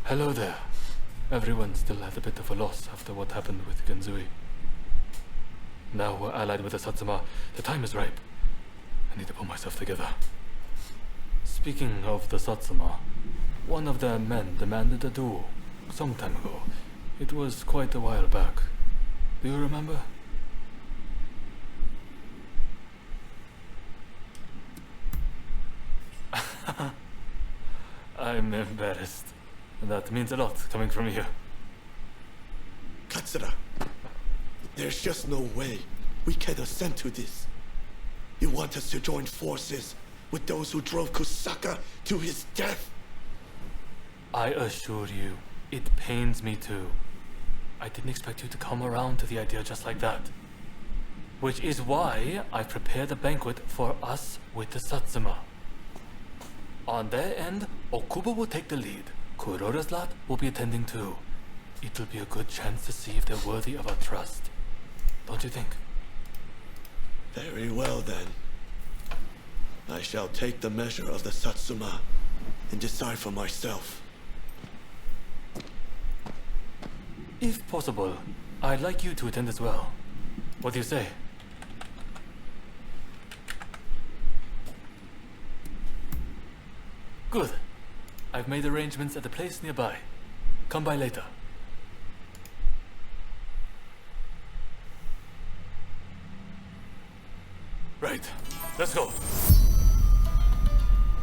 Hello there. Everyone still had a bit of a loss after what happened with Genzui. Now we're allied with the Satsuma. The time is ripe. I need to pull myself together. Speaking of the Satsuma, one of their men demanded a duel some time ago. It was quite a while back. Do you remember? I'm embarrassed. That means a lot coming from you. Katsura, there's just no way we can assent to this. You want us to join forces with those who drove Kusaka to his death? I assure you, it pains me too. I didn't expect you to come around to the idea just like that. Which is why I prepared a banquet for us with the Satsuma. On their end, Okubo will take the lead. Kuroda's lot will be attending too. It'll be a good chance to see if they're worthy of our trust. Don't you think? Very well then. I shall take the measure of the Satsuma and decide for myself. If possible, I'd like you to attend as well. What do you say? Good. I've made arrangements at a place nearby. Come by later. Right, let's go.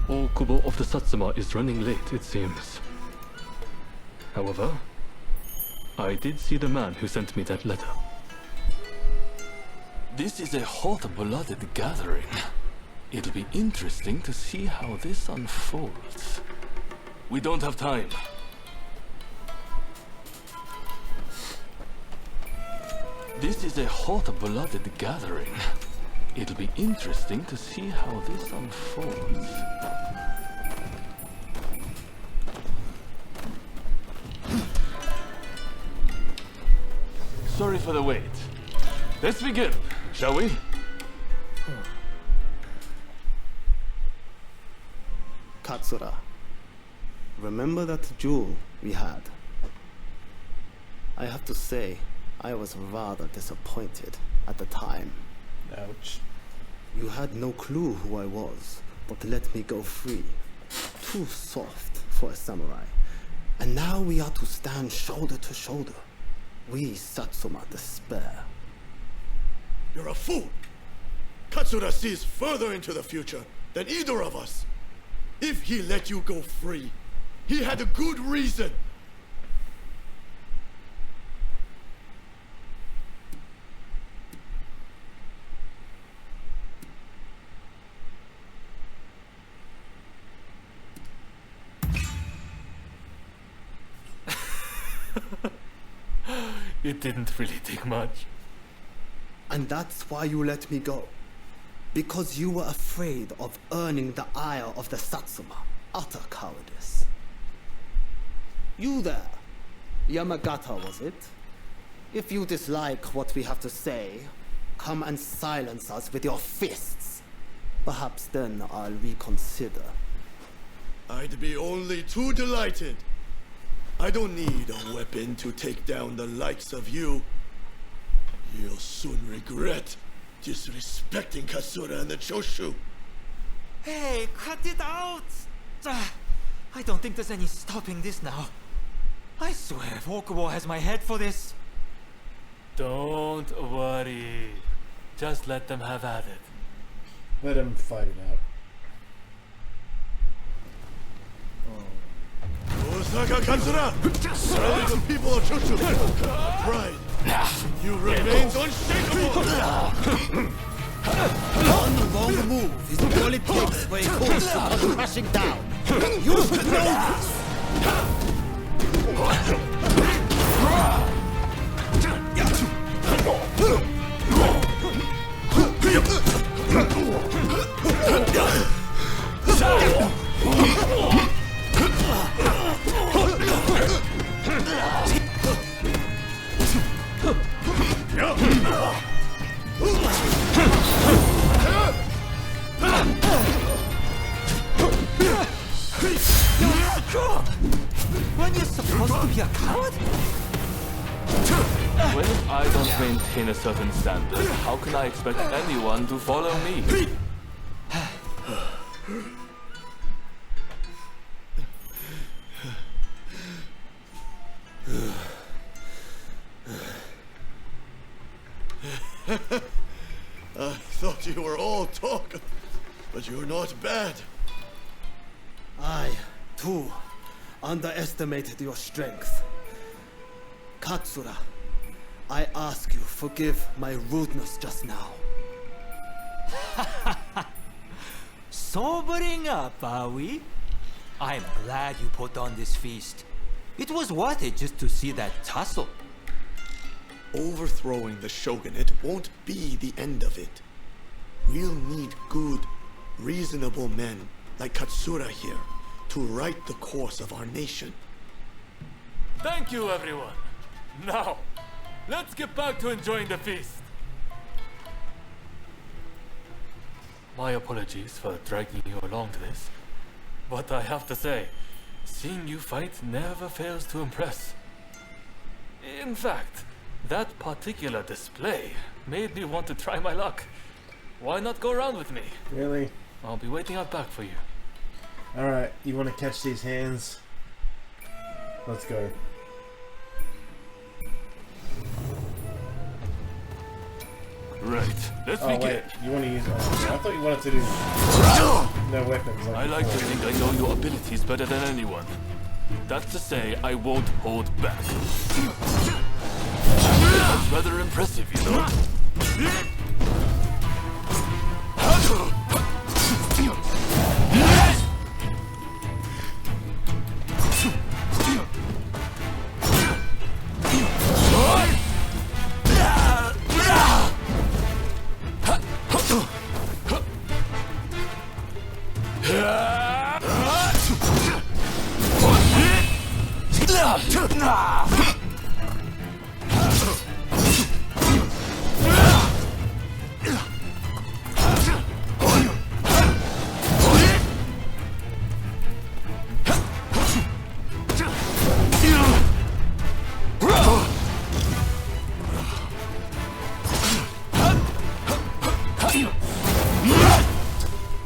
Okubo of the Satsuma is running late, it seems. However, I did see the man who sent me that letter. This is a hot-blooded gathering. It'll be interesting to see how this unfolds. We don't have time. This is a hot-blooded gathering. It'll be interesting to see how this unfolds. Sorry for the wait. Let's begin, shall we? Katsura, remember that duel we had? I have to say, I was rather disappointed at the time. Ouch. You had no clue who I was, but let me go free. Too soft for a samurai. And now we are to stand shoulder to shoulder. We Satsuma despair. You're a fool! Katsura sees further into the future than either of us. If he let you go free, he had a good reason. It didn't really take much. And that's why you let me go. Because you were afraid of earning the ire of the Satsuma. Utter cowardice. You there, Yamagata, was it? If you dislike what we have to say, come and silence us with your fists. Perhaps then I'll reconsider. I'd be only too delighted. I don't need a weapon to take down the likes of you. You'll soon regret disrespecting Katsura and the Choshu. Hey, cut it out! I don't think there's any stopping this now. I swear if Okubo has my head for this. Don't worry. Just let them have at it. Let him fight it out. Osaka Katsura! Rally the people of Choshu! Pride! You remain unshakable! One wrong move is all it takes for a horse to come crashing down. You should know this! When you're supposed to be a coward? When I don't maintain a certain standard, how can I expect anyone to follow me? I thought you were all talk, but you're not bad. I, too, underestimated your strength. Katsura, I ask you forgive my rudeness just now. Sobering up, are we? I'm glad you put on this feast. It was worth it just to see that tussle. Overthrowing the shogunate won't be the end of it. We'll need good, reasonable men like Katsura here to right the course of our nation. Thank you, everyone. Now, let's get back to enjoying the feast. My apologies for dragging you along to this, but I have to say, seeing you fight never fails to impress. In fact, that particular display made me want to try my luck. Why not go around with me? Really? I'll be waiting out back for you. Alright, you want to catch these hands? Let's go. Right, let's Oh begin. wait, you want to use... I thought you wanted to do no weapons. I like to think I know your abilities better than anyone. That's to say, I won't hold back. That's rather impressive, you know?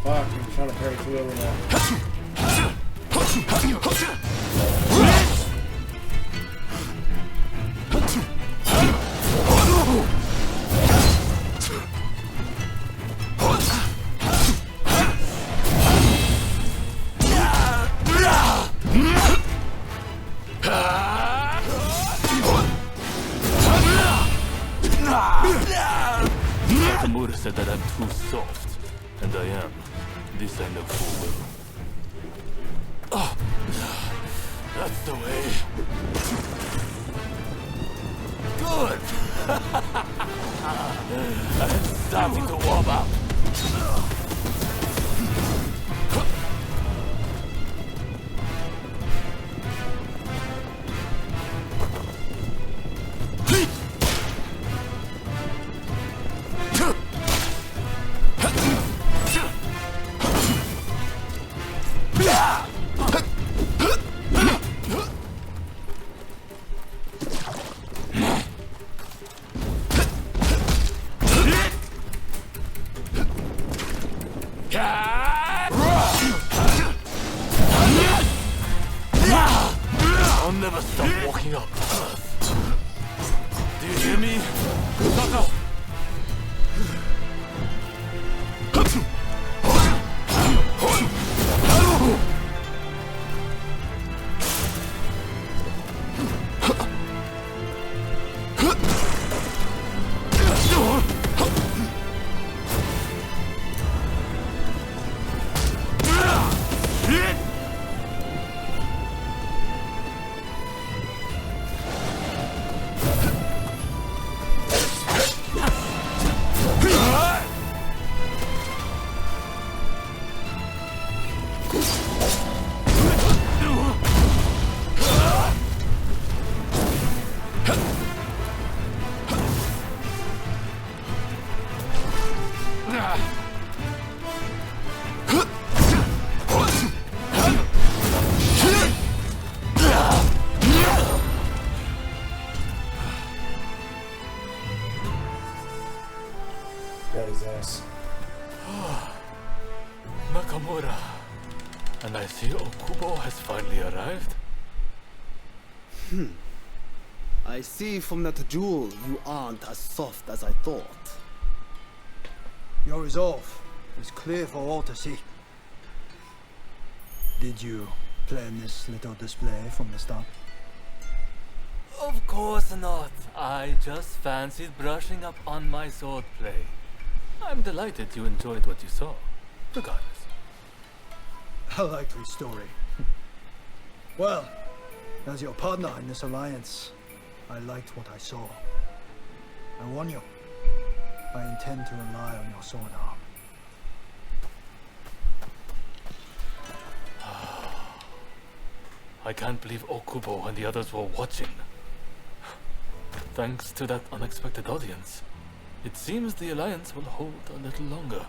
Fuck, I'm trying to parry too early now. Nakamura said that I'm too soft, and I am. This I know full well. Oh, that's the way. Good! I'm starting to warm up. And I see Okubo has finally arrived. I see from that jewel you aren't as soft as I thought. Your resolve is clear for all to see. Did you plan this little display from the start? Of course not. I just fancied brushing up on my swordplay. I'm delighted you enjoyed what you saw. Regardless. A likely story. Well, as your partner in this alliance, I liked what I saw. I warn you, I intend to rely on your sword arm. I can't believe Okubo and the others were watching. Thanks to that unexpected audience, it seems the alliance will hold a little longer.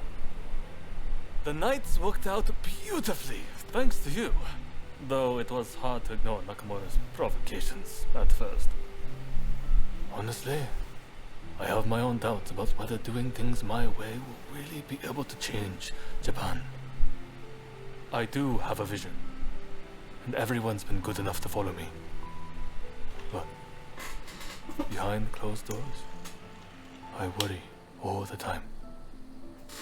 The nights worked out beautifully, thanks to you. Though it was hard to ignore Nakamura's provocations at first. Honestly, I have my own doubts about whether doing things my way will really be able to change Japan. I do have a vision, and everyone's been good enough to follow me. But behind closed doors, I worry all the time.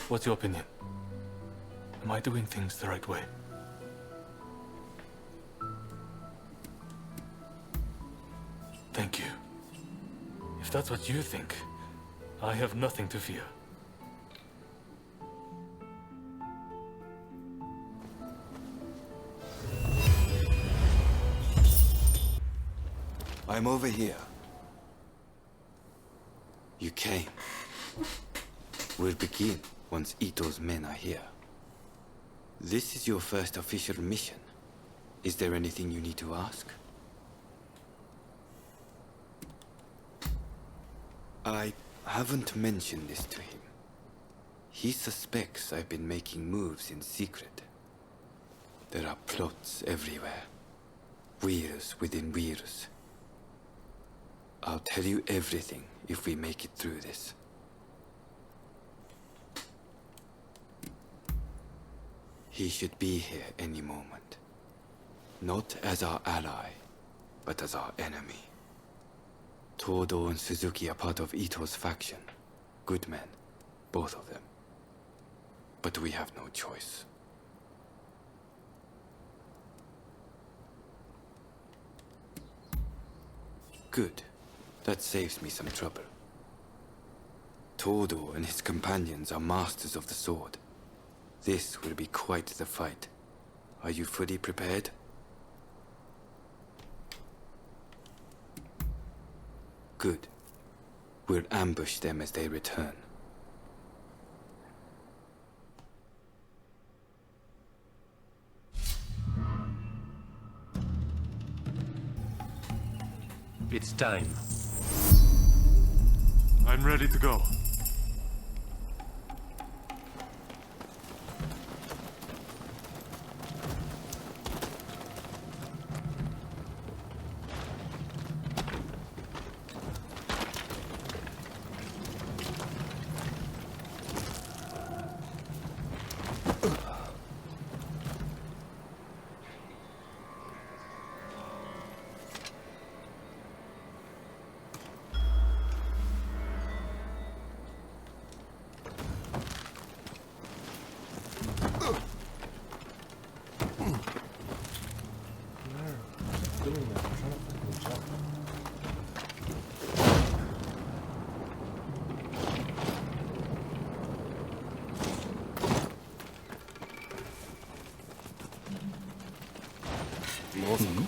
What's your opinion? Am I doing things the right way? Thank you. If that's what you think, I have nothing to fear. I'm over here. You came. We'll begin once Ito's men are here. This is your first official mission. Is there anything you need to ask? I haven't mentioned this to him. He suspects I've been making moves in secret. There are plots everywhere. Wheels within wheels. I'll tell you everything if we make it through this. He should be here any moment. Not as our ally, but as our enemy. Todo and Suzuki are part of Ito's faction. Good men, both of them. But we have no choice. Good. That saves me some trouble. Todo and his companions are masters of the sword. This will be quite the fight. Are you fully prepared? Good. We'll ambush them as they return. It's time. I'm ready to go. Doing that. I'm trying to fucking jump. Awesome.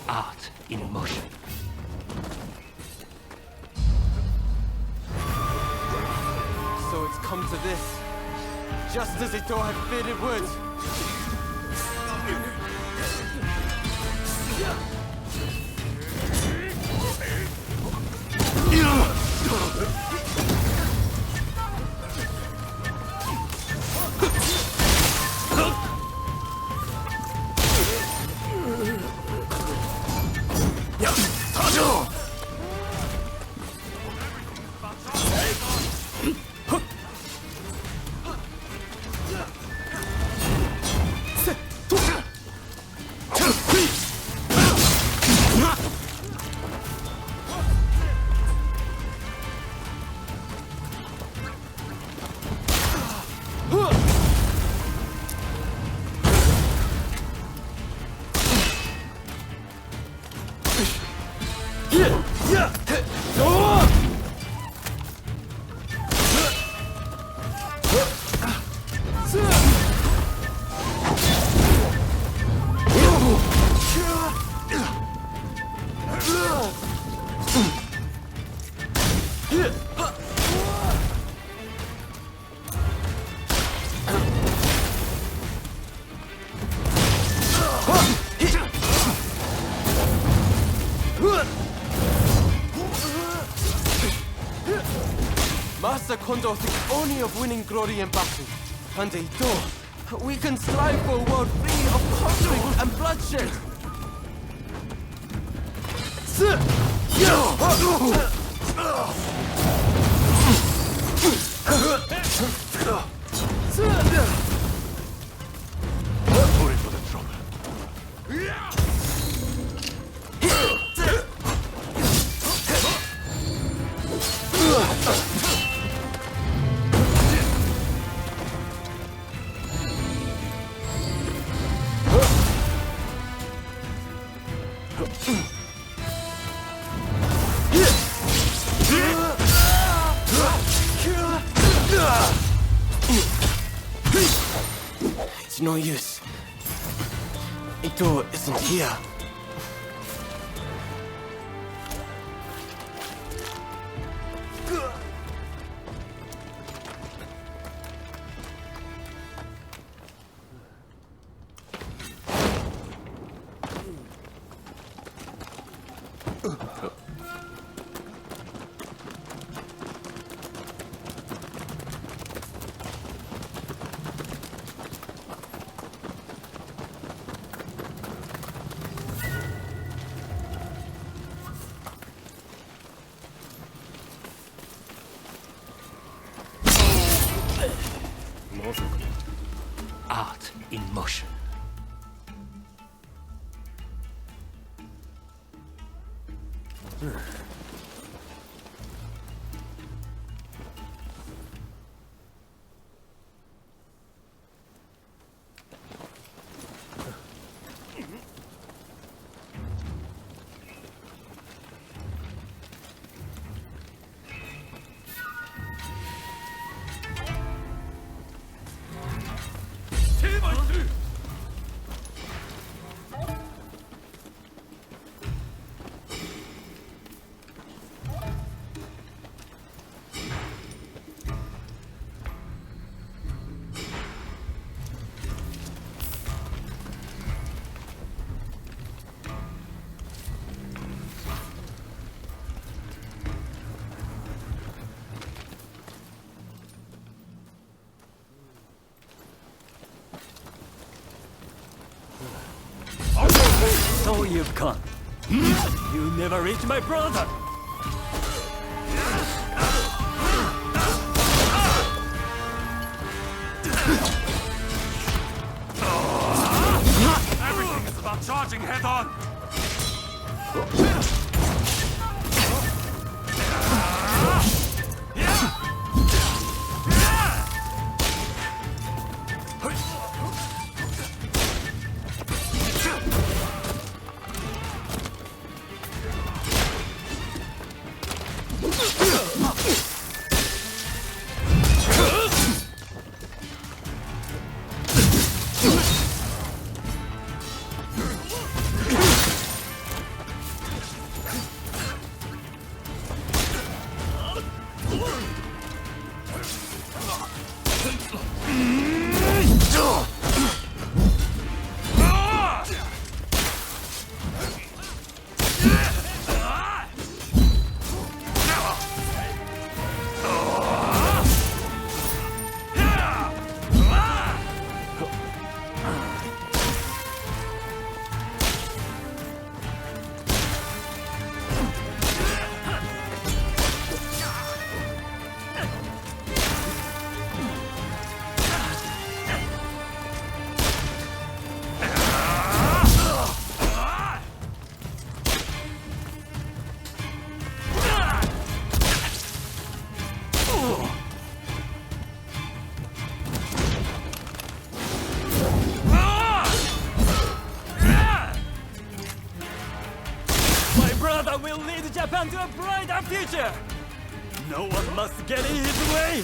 Art in motion. come to this. Just as it thought I feared it would. Master Kondo thinks only of winning glory in battle. And Eito, we can strive for a world free of conflict and bloodshed. Sorry for the trouble. It's no use. Ito isn't here. Art in motion. So you've come. You never reach my brother! Everything is about charging head on! My brother will lead Japan to a brighter future! No one must get in his way!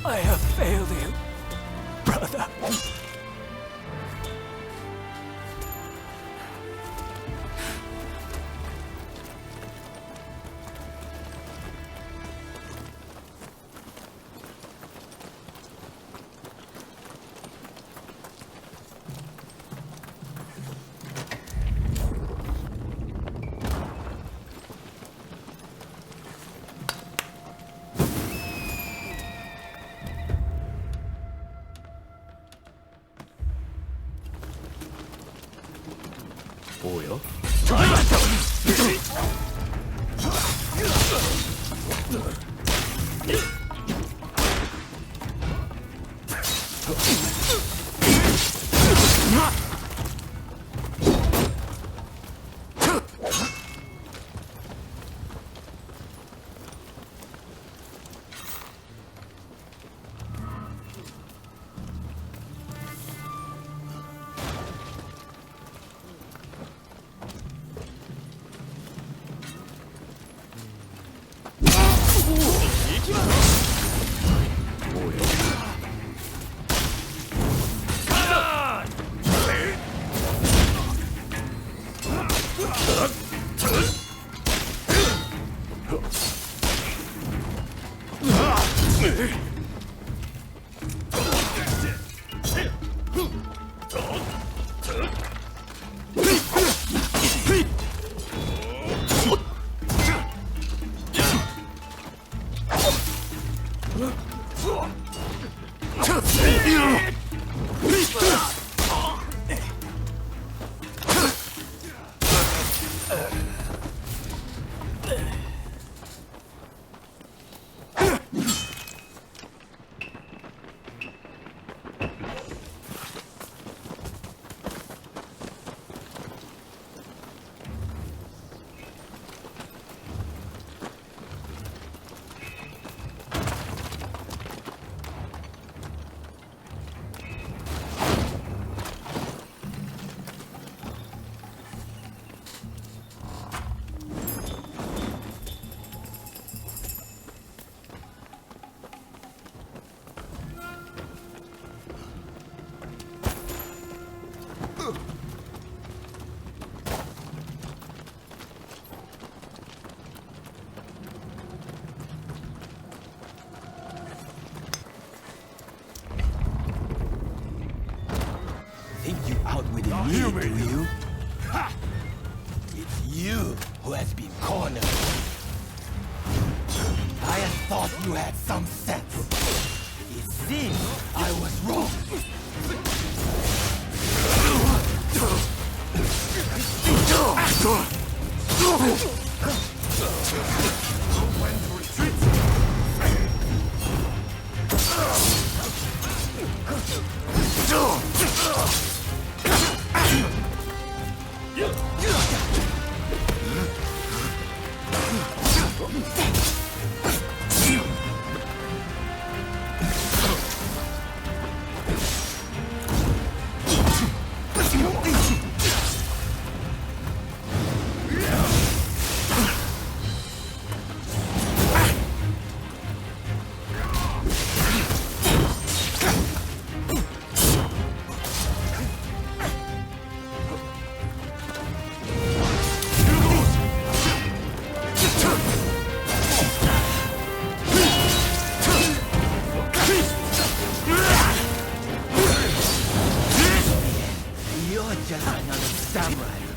I have failed you, brother. 뭐야? Think you outwitted me, do you? Ha! It's you who has been cornered. I had thought you had some sense. It seems I was wrong. When to retreat?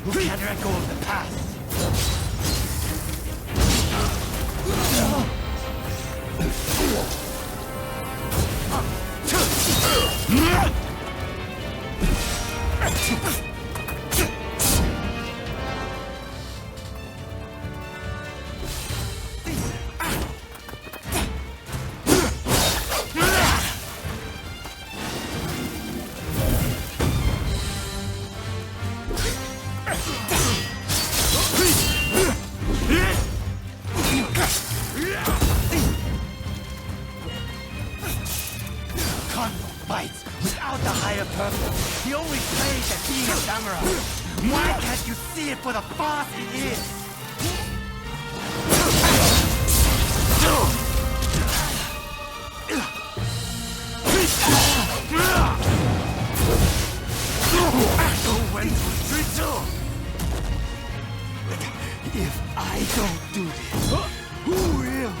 who can't let go of the past. Fights without the higher purpose. He only plays at being a samurai. Why can't you see it for the farce it is? Know when to retreat. If I don't do this, who will?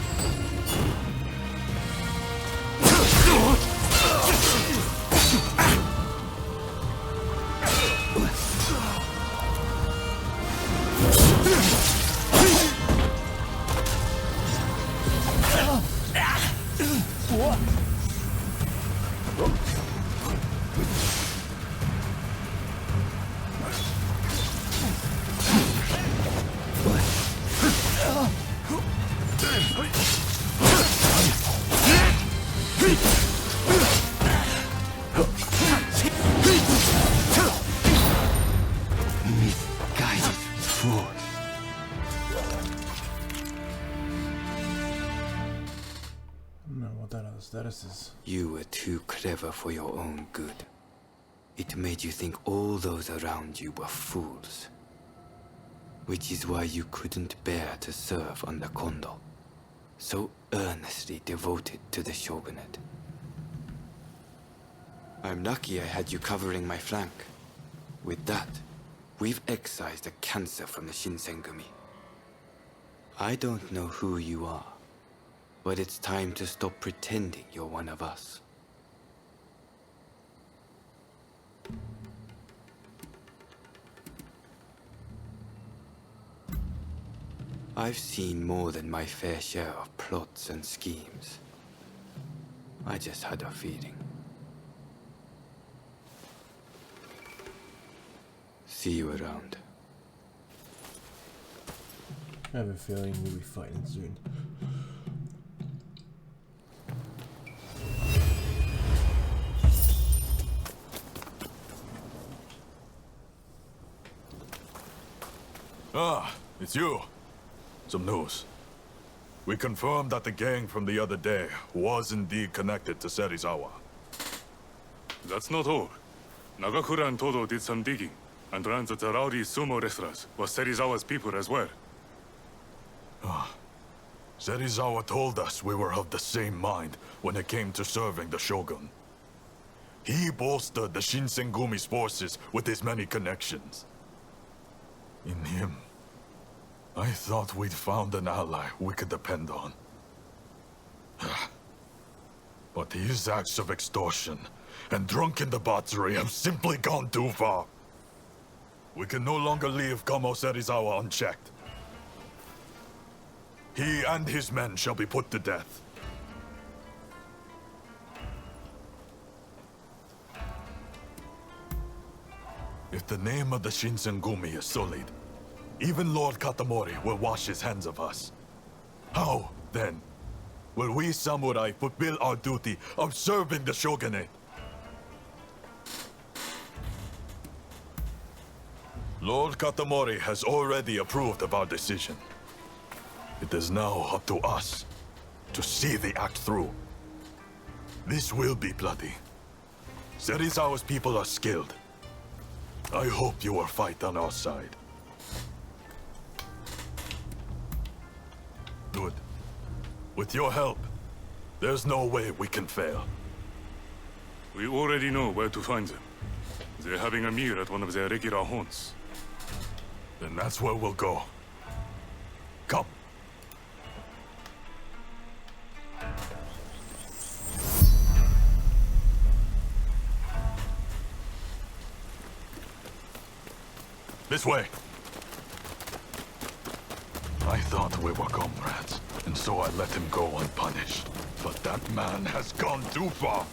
Misguided fool. I don't know what that other status is. You were too clever for your own good. It made you think all those around you were fools. Which is why you couldn't bear to serve under Kondo, so earnestly devoted to the shogunate. I'm lucky I had you covering my flank. With that, we've excised a cancer from the Shinsengumi. I don't know who you are, but it's time to stop pretending you're one of us. I've seen more than my fair share of plots and schemes. I just had a feeling. See you around. I have a feeling we'll be fighting soon. Ah, it's you. Some news. We confirmed that the gang from the other day was indeed connected to Serizawa. That's not all. Nagakura and Todo did some digging, and learned that the rowdy sumo wrestlers were Serizawa's people as well. Serizawa told us we were of the same mind when it came to serving the Shogun. He bolstered the Shinsengumi's forces with his many connections. In him, I thought we'd found an ally we could depend on. But his acts of extortion and drunken debauchery have simply gone too far. We can no longer leave Kamo Serizawa unchecked. He and his men shall be put to death. If the name of the Shinsengumi is sullied, even Lord Katamori will wash his hands of us. How, then, will we samurai fulfill our duty of serving the shogunate? Lord Katamori has already approved of our decision. It is now up to us to see the act through. This will be bloody. Serizawa's people are skilled. I hope you will fight on our side. Good. With your help, there's no way we can fail. We already know where to find them. They're having a meal at one of their regular haunts. Then that's where we'll go. Come. This way. I thought we were comrades, and so I let him go unpunished. But that man has gone too far.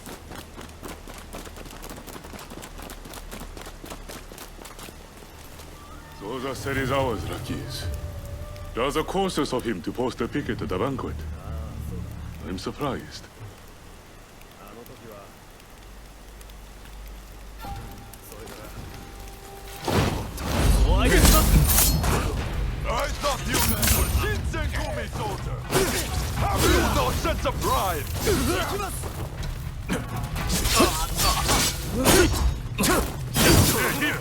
Those are Serizawa's rookies. There's a cautious of him to post a picket at the banquet. I'm surprised. I thought you men were Shinsengumi soldiers! Have you no sense of pride? Here!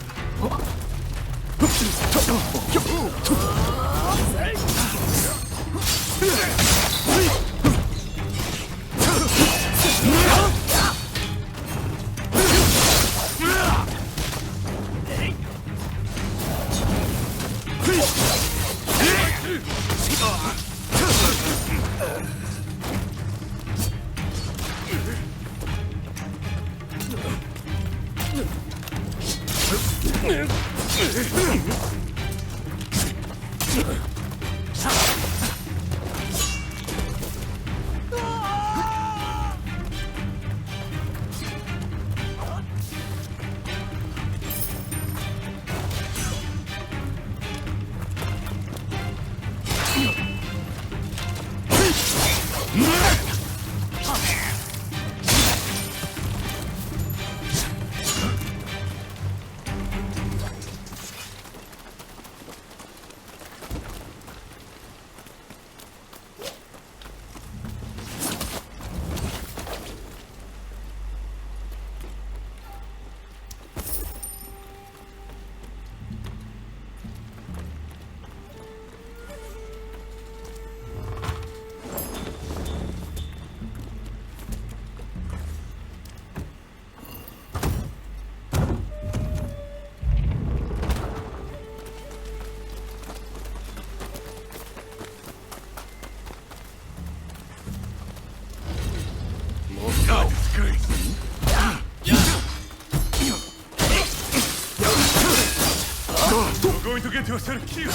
You're going to get yourself killed!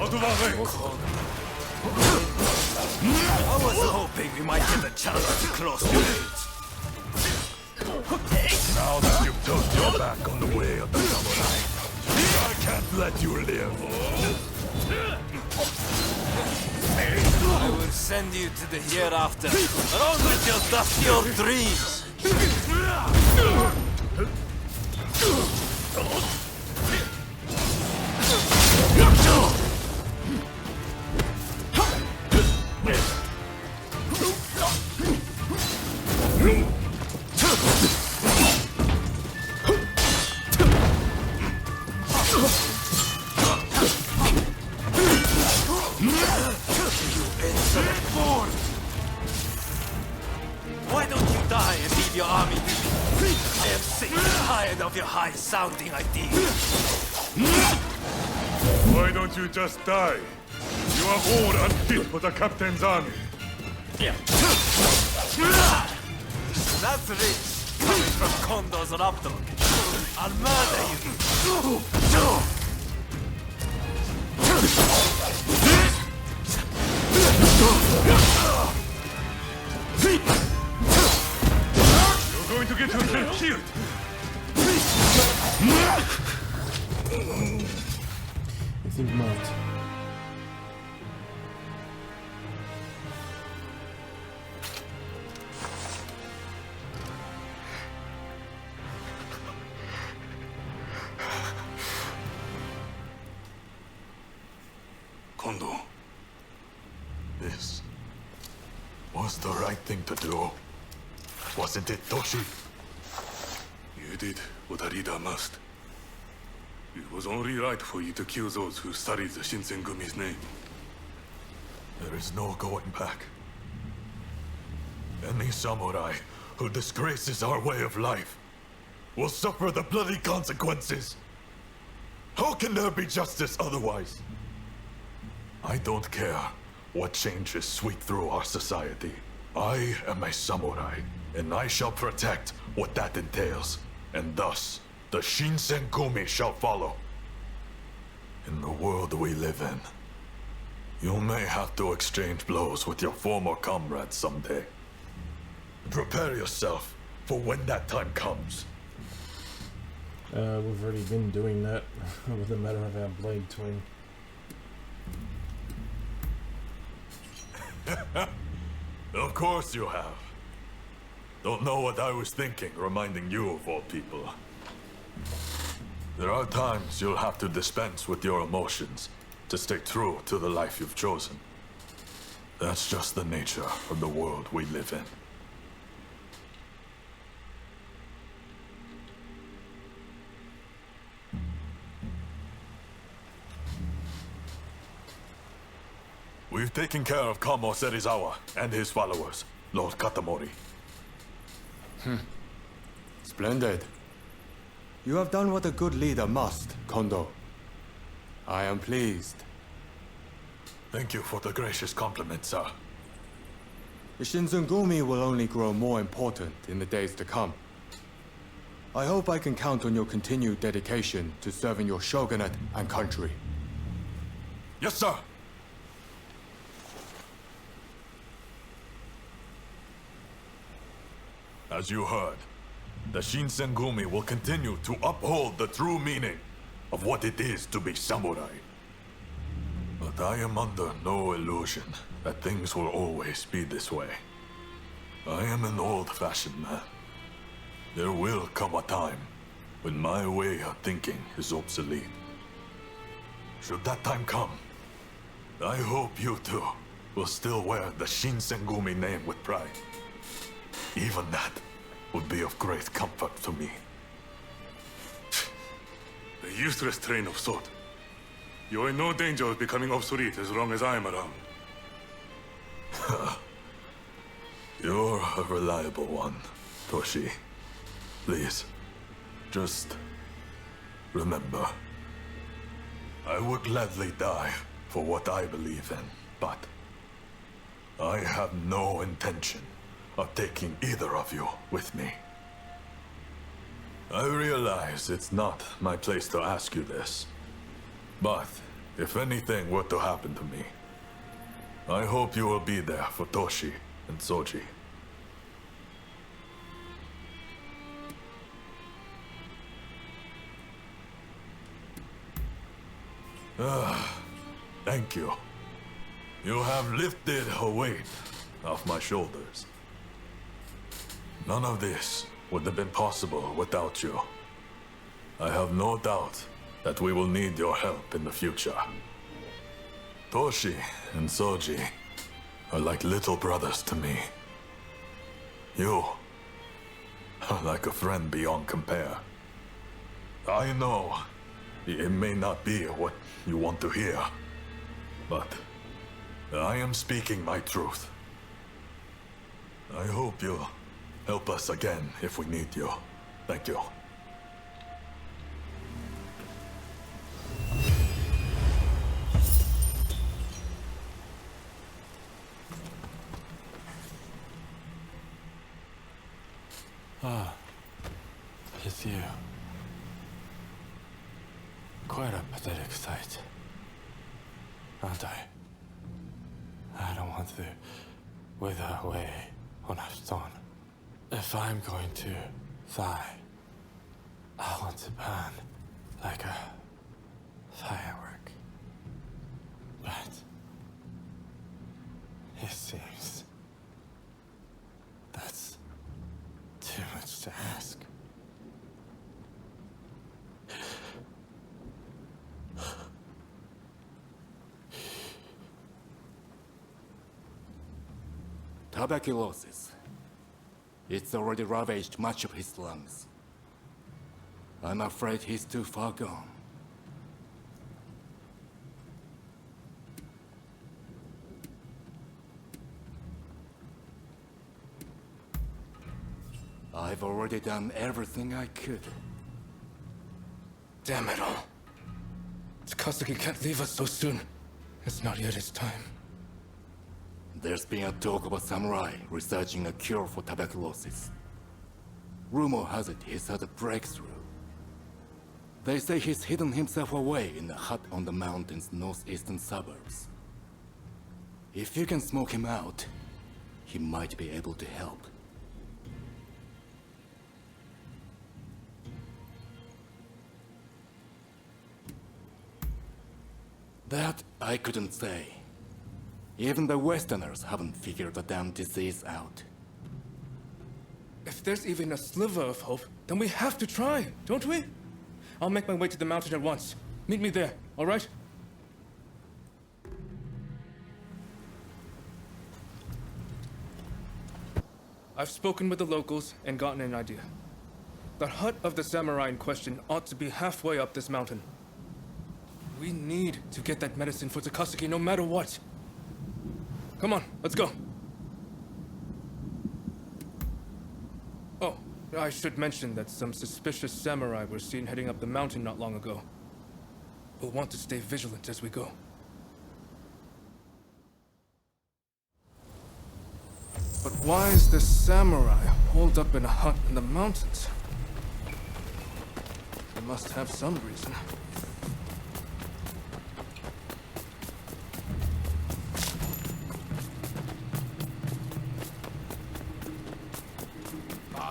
Out of our way! I was hoping we might get a chance to close the gates. Now that you've turned your back on the way of the samurai, I can't let you live. I will send you to the hereafter, along with your dusty old dreams. Why don't you die and leave your army to me? I am sick and tired of your high-sounding ideas. Why don't you just die? You are all unfit for the captain's army. That's rich, coming from Kondo's Raptor. I'll murder You're going to get yourself killed! I think not. Kondo. This was the right thing to do. Wasn't it, Toshi? You did what a leader must. It was only right for you to kill those who studied the Shinsengumi's name. There is no going back. Any samurai who disgraces our way of life will suffer the bloody consequences. How can there be justice otherwise? I don't care what changes sweep through our society. I am a samurai, and I shall protect what that entails. And thus, the Shinsengumi shall follow. In the world we live in, you may have to exchange blows with your former comrades someday. Prepare yourself for when that time comes. We've already been doing that with the matter of our blade twin. Of course you have. Don't know what I was thinking, reminding you of all people. There are times you'll have to dispense with your emotions to stay true to the life you've chosen. That's just the nature of the world we live in. We've taken care of Kamo Serizawa and his followers, Lord Katamori. Splendid. You have done what a good leader must, Kondo. I am pleased. Thank you for the gracious compliment, sir. The Shinzengumi will only grow more important in the days to come. I hope I can count on your continued dedication to serving your shogunate and country. Yes, sir! As you heard, the Shinsengumi will continue to uphold the true meaning of what it is to be samurai. But I am under no illusion that things will always be this way. I am an old-fashioned man. There will come a time when my way of thinking is obsolete. Should that time come, I hope you two will still wear the Shinsengumi name with pride. Even that would be of great comfort to me. A useless train of thought. You're in no danger of becoming obsolete as long as I am around. You're a reliable one, Toshi. Please, just remember. I would gladly die for what I believe in, but I have no intention of taking either of you with me. I realize it's not my place to ask you this, but if anything were to happen to me, I hope you will be there for Toshi and Soji. Thank you. You have lifted a weight off my shoulders. None of this would have been possible without you. I have no doubt that we will need your help in the future. Toshi and Soji are like little brothers to me. You are like a friend beyond compare. I know it may not be what you want to hear, but I am speaking my truth. I hope you'll help us again if we need you. Thank you. Ah, it's you. Quite a pathetic sight, aren't I? I don't want to wither away on a stone. If I'm going to die, I want to burn like a firework. But it seems that's too much to ask. Tuberculosis. It's already ravaged much of his lungs. I'm afraid he's too far gone. I've already done everything I could. Damn it all. Takasugi can't leave us so soon. It's not yet his time. There's been a talk of a samurai researching a cure for tuberculosis. Rumor has it he's had a breakthrough. They say he's hidden himself away in a hut on the mountain's northeastern suburbs. If you can smoke him out, he might be able to help. That I couldn't say. Even the Westerners haven't figured the damn disease out. If there's even a sliver of hope, then we have to try, don't we? I'll make my way to the mountain at once. Meet me there, all right? I've spoken with the locals and gotten an idea. The hut of the samurai in question ought to be halfway up this mountain. We need to get that medicine for Takasugi no matter what. Come on, let's go. Oh, I should mention that some suspicious samurai were seen heading up the mountain not long ago. We'll want to stay vigilant as we go. But why is this samurai holed up in a hut in the mountains? He must have some reason.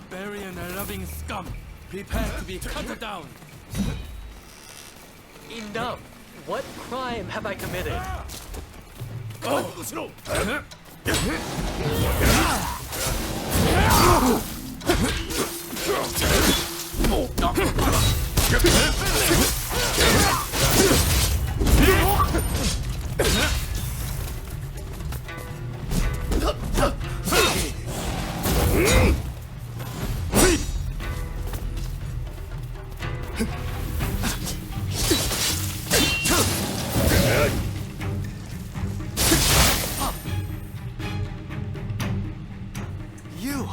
Barbarian and loving scum, prepare to be cut down. Enough! What crime have I committed? You!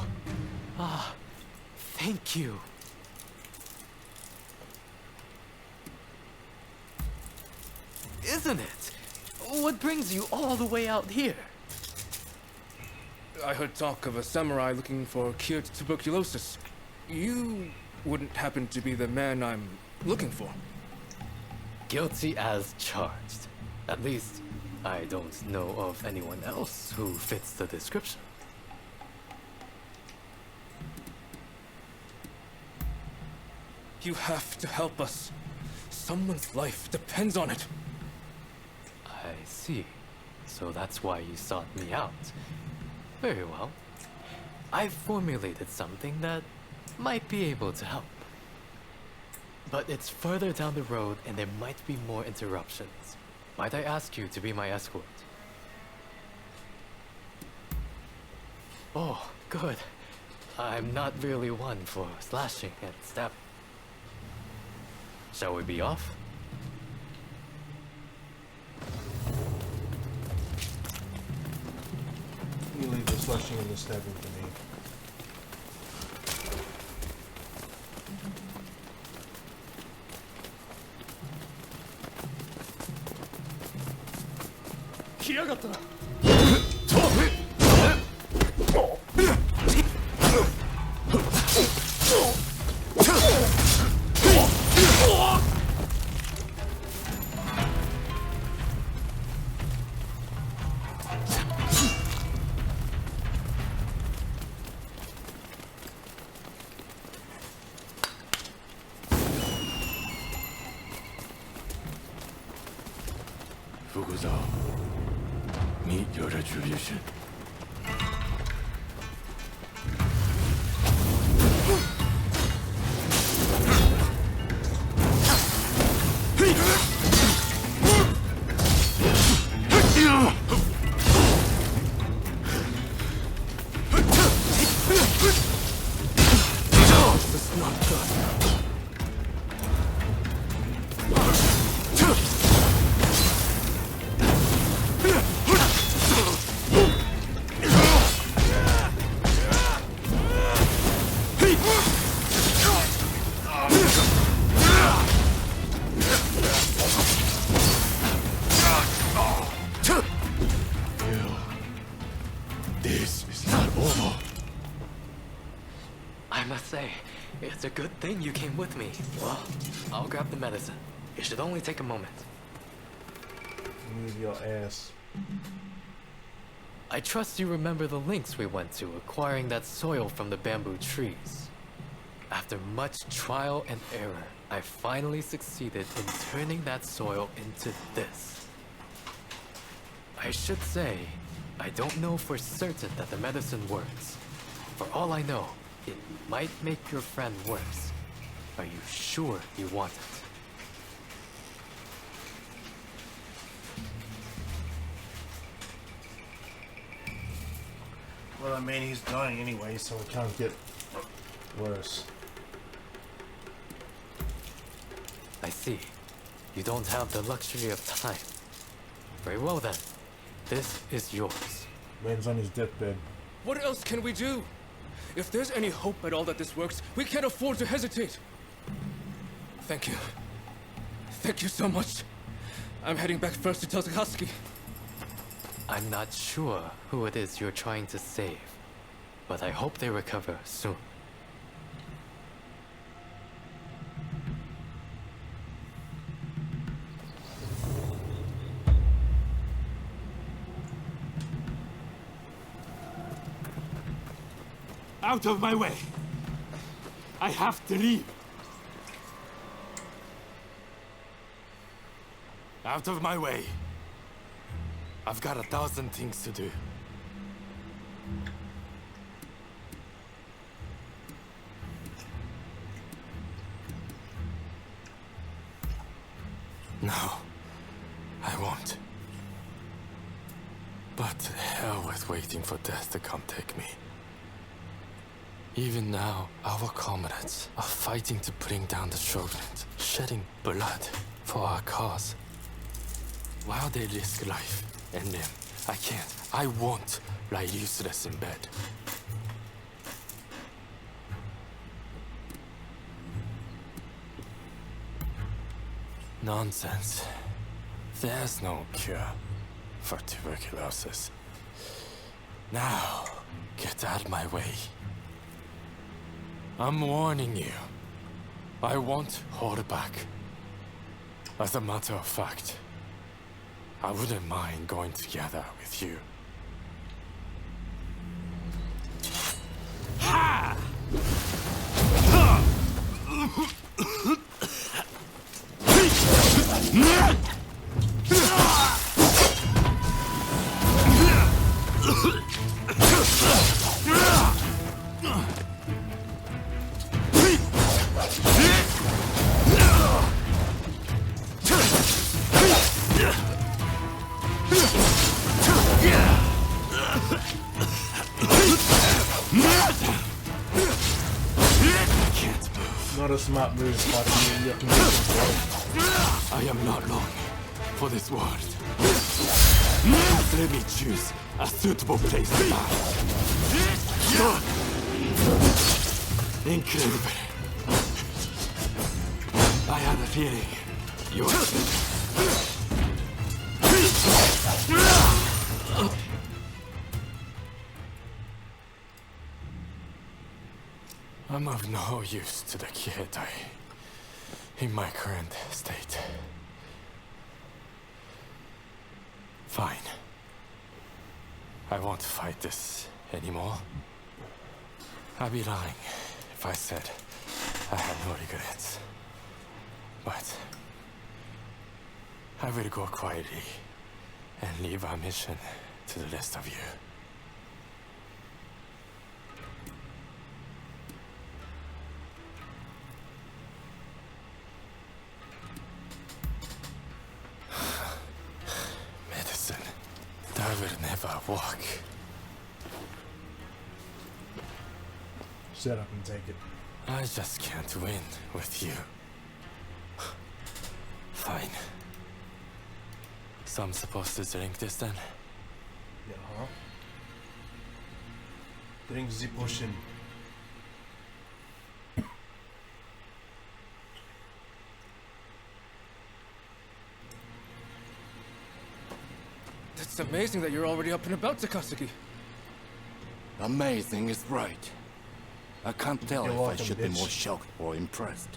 Thank you. Isn't it? What brings you all the way out here? I heard talk of a samurai looking for a cure to tuberculosis. You wouldn't happen to be the man I'm looking for. Guilty as charged. At least, I don't know of anyone else who fits the description. You have to help us. Someone's life depends on it. I see. So that's why you sought me out. Very well. I've formulated something that might be able to help. But it's further down the road and there might be more interruptions. Might I ask you to be my escort? Oh, good. I'm not really one for slashing and stabbing. Shall we be off? You leave the slashing and the stabbing to me. Fukuzawa, meet your retribution. Not good. This is not over. I must say, it's a good thing you came with me. Well, I'll grab the medicine. It should only take a moment. Move your ass. I trust you remember the lengths we went to acquiring that soil from the bamboo trees. After much trial and error, I finally succeeded in turning that soil into this. I should say, I don't know for certain that the medicine works. For all I know, it might make your friend worse. Are you sure you want it? Well, I mean, he's dying anyway, so it can't get worse. I see. You don't have the luxury of time. Very well then. This is yours. Man's on his deathbed. What else can we do? If there's any hope at all that this works, we can't afford to hesitate. Thank you. Thank you so much. I'm heading back first to tell Takasuki. I'm not sure who it is you're trying to save, but I hope they recover soon. Out of my way! I have to leave! Out of my way! I've got 1,000 things to do. No, I won't. But to hell with waiting for death to come take me. Even now, our comrades are fighting to bring down the Shogunate, shedding blood for our cause. While they risk life and limb, I won't lie useless in bed. Nonsense. There's no cure for tuberculosis. Now, get out of my way. I'm warning you. I won't hold back. As a matter of fact, I wouldn't mind going together with you. Ha! Not a smart move, fighting you. You can get control. I am not long for this world. Please let me choose a suitable place to die. Incredible. I had a feeling you were... I'm of no use to the Kiheitai in my current state. Fine. I won't fight this anymore. I'd be lying if I said I had no regrets. But I will go quietly and leave our mission to the rest of you. Medicine. That will never work. Shut up and take it. I just can't win with you. Fine. So I'm supposed to drink this then? Yeah. Drink the potion. It's amazing that you're already up and about, Takasugi. Amazing is right. I can't tell You're if welcome, I should be bitch. more shocked or impressed.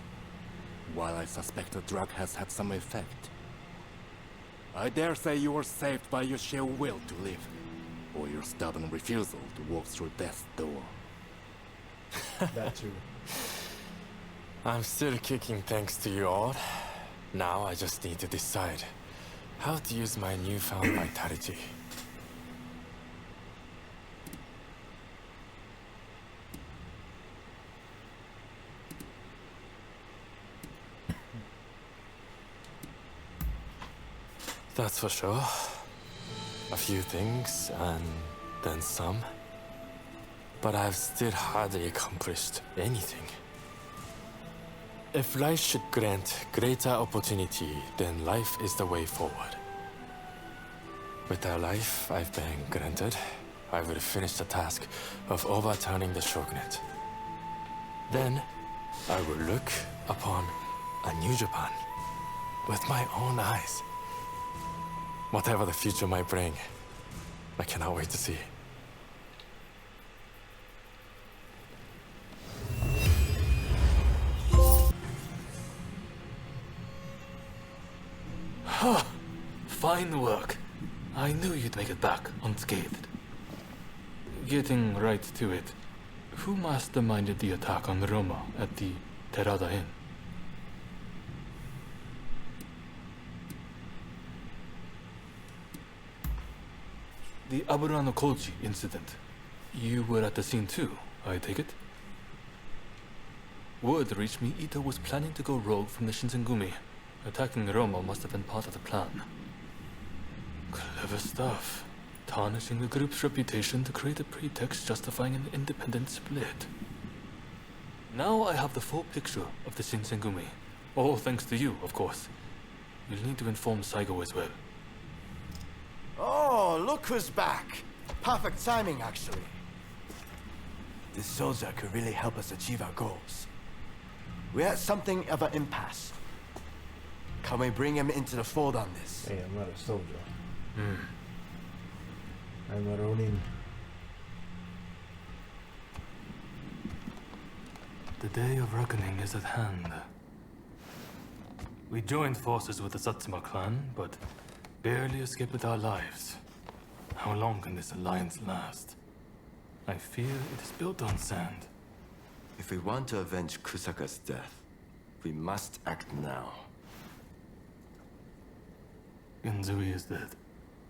While I suspect the drug has had some effect, I dare say you were saved by your sheer will to live, or your stubborn refusal to walk through death's door. That too. I'm still kicking thanks to you all. Now I just need to decide how to use my newfound vitality. That's for sure. A few things, and then some. But I've still hardly accomplished anything. If life should grant greater opportunity, then life is the way forward. With the life I've been granted, I will finish the task of overturning the shogunate. Then, I will look upon a new Japan with my own eyes. Whatever the future might bring, I cannot wait to see. Fine work. I knew you'd make it back unscathed. Getting right to it, who masterminded the attack on Roma at the Terada Inn? The Aburano Koji incident. You were at the scene too, I take it? Word reached me Ito was planning to go rogue from the Shinsengumi. Attacking Roma must have been part of the plan. Clever stuff. Tarnishing the group's reputation to create a pretext justifying an independent split. Now I have the full picture of the Shinsengumi. All thanks to you, of course. You'll need to inform Saigo as well. Oh, look who's back. Perfect timing, actually. This soldier could really help us achieve our goals. We're at something of an impasse. Can we bring him into the fold on this? Hey, I'm not a soldier. I'm a Ronin. The day of reckoning is at hand. We joined forces with the Satsuma clan, but barely escaped with our lives. How long can this alliance last? I fear it is built on sand. If we want to avenge Kusaka's death, we must act now. Genzui is dead.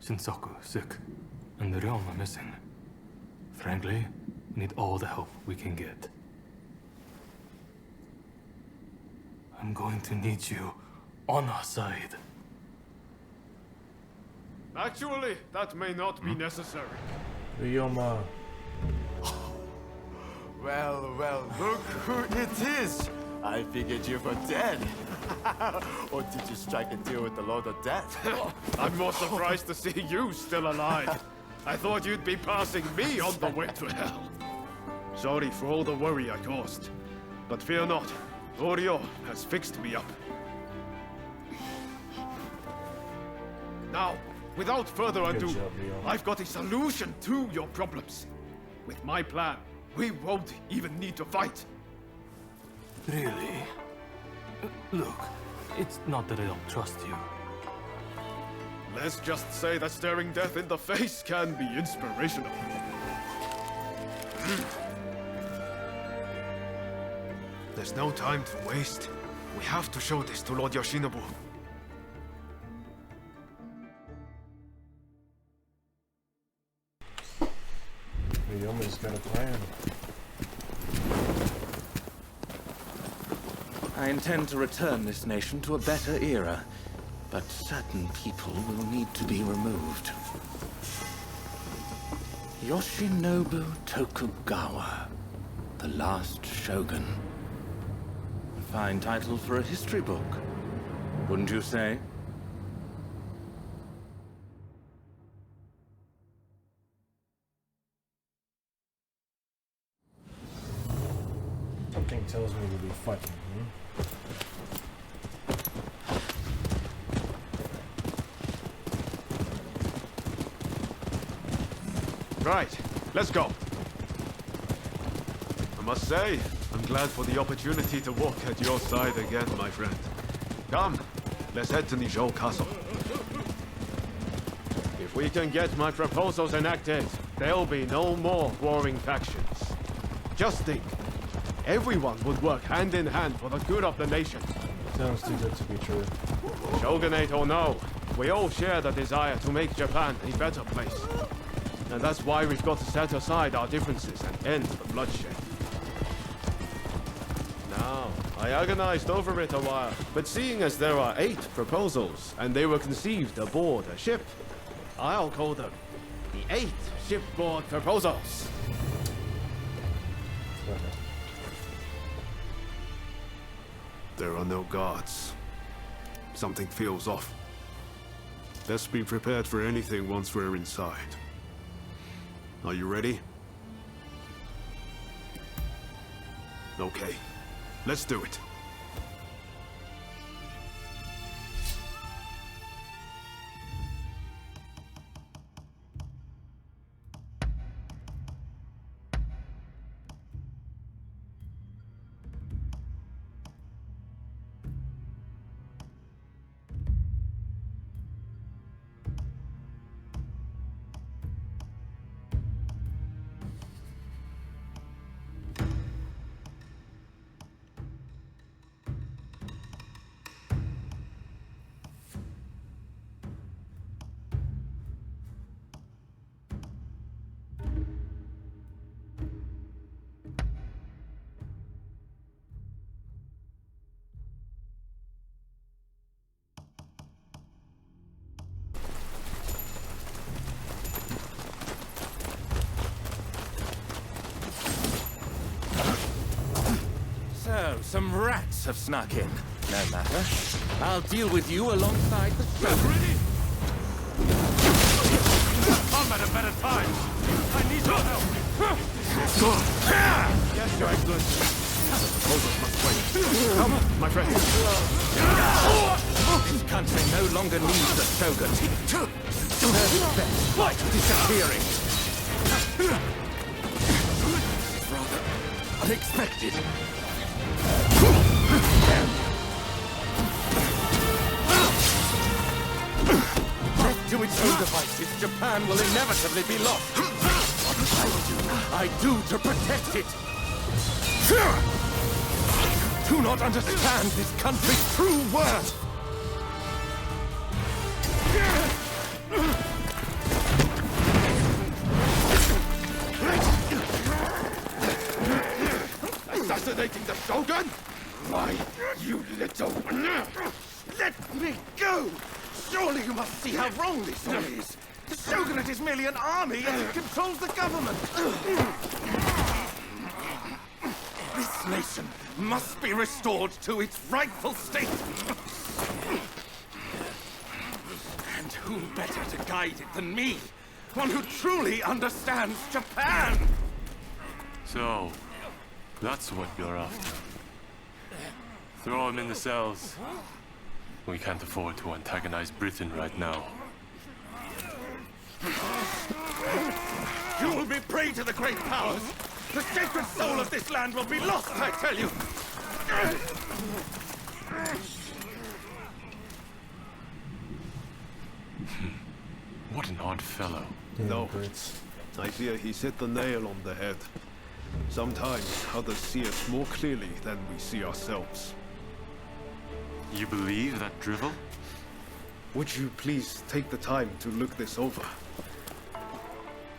Shinsaku sick. And the realm are missing. Frankly, we need all the help we can get. I'm going to need you on our side. Actually, that may not be necessary. Ryoma. Well, look who it is! I figured you were dead. Or did you strike a deal with the Lord of Death? I'm more surprised to see you still alive. I thought you'd be passing me on the way to hell. Sorry for all the worry I caused. But fear not, Oryo has fixed me up. Now, without further ado, job, Leo. I've got a solution to your problems. With my plan, we won't even need to fight. Really? Look, it's not that I don't trust you. Let's just say that staring death in the face can be inspirational. There's no time to waste. We have to show this to Lord Yoshinobu. Ryoma's got a plan. I intend to return this nation to a better era, but certain people will need to be removed. Yoshinobu Tokugawa, the last shogun, Fine title for a history book, wouldn't you say? Something tells me we'll be fighting. Right, let's go. I must say, I'm glad for the opportunity to walk at your side again, my friend. Come, let's head to Nijou Castle. If we can get my proposals enacted, there'll be no more warring factions. Just think, everyone would work hand in hand for the good of the nation. Sounds too good to be true. Shogunate or no, we all share the desire to make Japan a better place. And that's why we've got to set aside our differences and end the bloodshed. Now, I agonized over it a while, but seeing as there are 8 proposals, and they were conceived aboard a ship, I'll call them the 8 shipboard proposals. There are no guards. Something feels off. Let's be prepared for anything once we're inside. Are you ready? Okay, let's do it. So, some rats have snuck in. No matter. I'll deal with you alongside the shogun. Ready? I'm at a better time. I need your help. Yes, Your Excellency. The proposals must wait. Come, my friend. This country no longer needs a shogun. Best like disappearing. Rather unexpected. Left to its own devices, Japan will inevitably be lost. What I do to protect it. Do not understand this country's true worth. Assassinating the Shogun? Why, you little... Let me go! Surely you must see how wrong this all is. The Shogunate is merely an army, and it controls the government. This nation must be restored to its rightful state. And who better to guide it than me? One who truly understands Japan! So, that's what you're after. Throw him in the cells. We can't afford to antagonize Britain right now. You will be prey to the great powers! The sacred soul of this land will be lost, I tell you! What an odd fellow. No, I fear he's hit the nail on the head. Sometimes others see us more clearly than we see ourselves. You believe that drivel? Would you please take the time to look this over?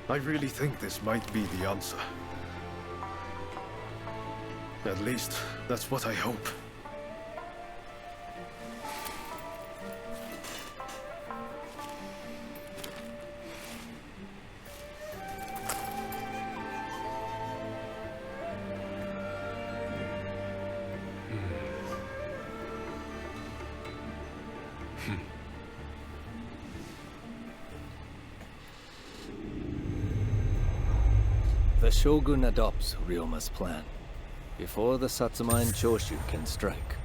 I really think this might be the answer. At least, that's what I hope. The Shogun adopts Ryoma's plan before the Satsuma and Choshu can strike,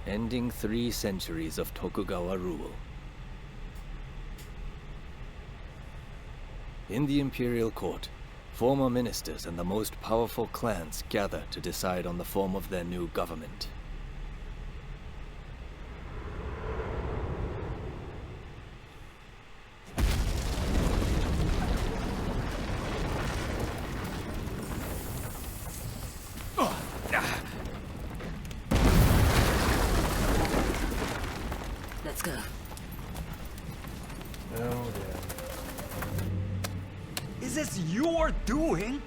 ending 3 centuries of Tokugawa rule. In the imperial court, former ministers and the most powerful clans gather to decide on the form of their new government. Let's go. Oh, Is this your doing?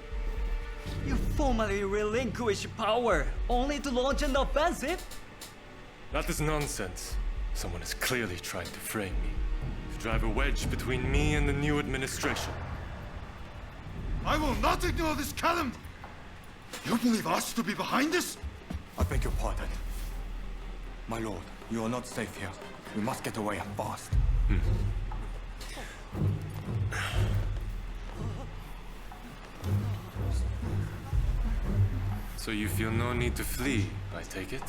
You formally relinquish power, only to launch an offensive? That is nonsense. Someone is clearly trying to frame me, to drive a wedge between me and the new administration. I will not ignore this calumny! You believe us to be behind this? I beg your pardon. My lord, you are not safe here. We must get away and fast. So you feel no need to flee, I take it?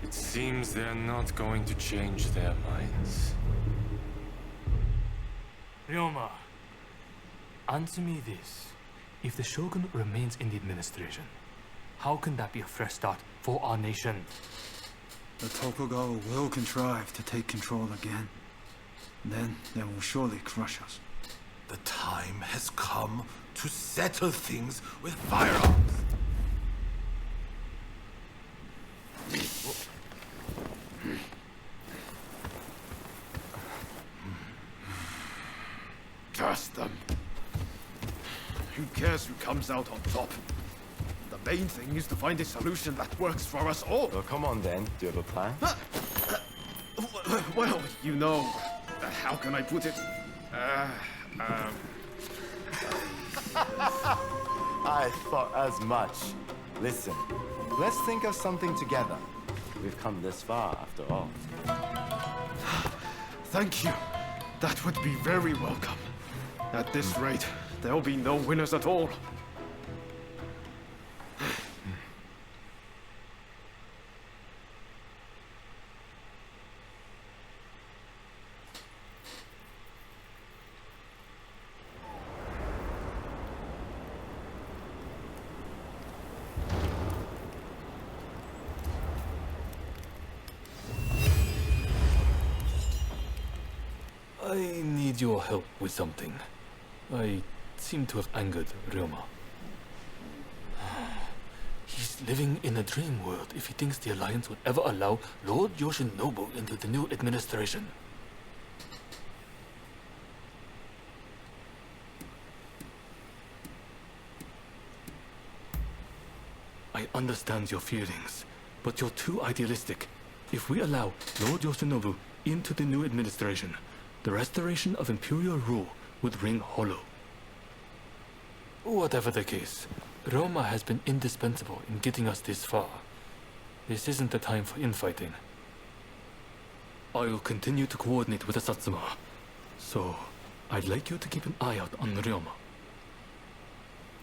It seems they're not going to change their minds. Ryoma, answer me this. If the Shogun remains in the administration, how can that be a fresh start for our nation? The Tokugawa will contrive to take control again. Then they will surely crush us. The time has come to settle things with firearms. Curse them. Who cares who comes out on top? The main thing is to find a solution that works for us all. Well, come on then. Do you have a plan? Well, you know, how can I put it? I thought as much. Listen, let's think of something together. We've come this far, after all. Thank you. That would be very welcome. At this rate, there'll be no winners at all. I need your help with something. I seem to have angered Ryoma. He's living in a dream world if he thinks the Alliance would ever allow Lord Yoshinobu into the new administration. I understand your feelings, but you're too idealistic. If we allow Lord Yoshinobu into the new administration, the restoration of imperial rule would ring hollow. Whatever the case, Roma has been indispensable in getting us this far. This isn't the time for infighting. I'll continue to coordinate with the Satsuma, so I'd like you to keep an eye out on Ryoma.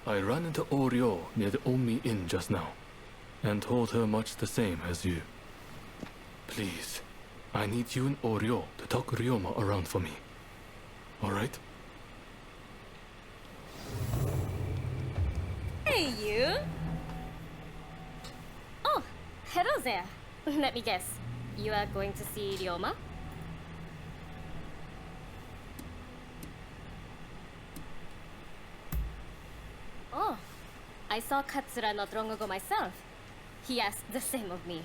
I ran into Oryo near the Omi Inn just now, and told her much the same as you. Please, I need you and Oryo to talk Ryoma around for me. Alright? Hey, you! Oh, hello there. Let me guess. You are going to see Ryoma? Oh, I saw Katsura not long ago myself. He asked the same of me.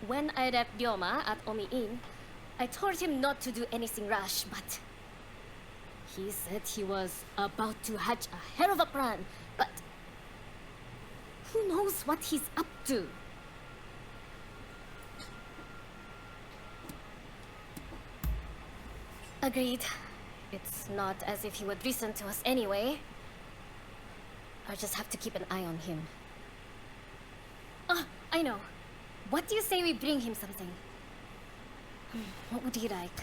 When I left Ryoma at Omi Inn, I told him not to do anything rash, but he said he was about to hatch a hell of a plan, but Who knows what he's up to? Agreed. It's not as if he would listen to us anyway. I just have to keep an eye on him. Ah, I know. What do you say we bring him something? What would he like?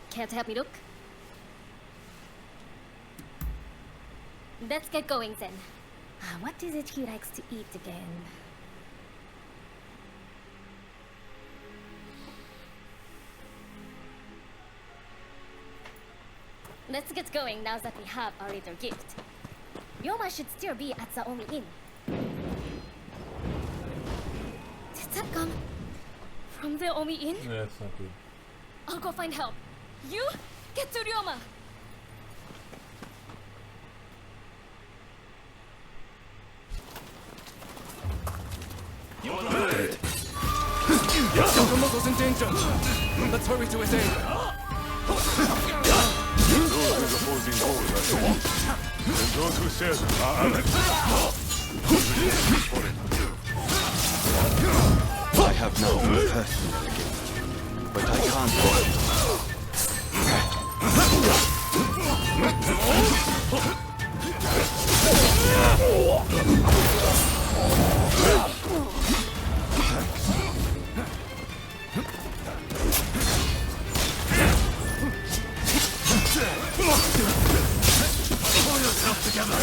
Care to help me look? Let's get going then. What is it he likes to eat again? Let's get going now that we have our little gift. Ryoma should still be at the Omi Inn. Did that come from the Omi Inn? Yeah, it's not good. I'll go find help. You get to Ryoma. Sakamoto's in danger. Let's hurry to his aid. Those whose opposing goals are strong, and those who share them are allies. I have nothing personal against you, but I can't wait. Pull yourself together!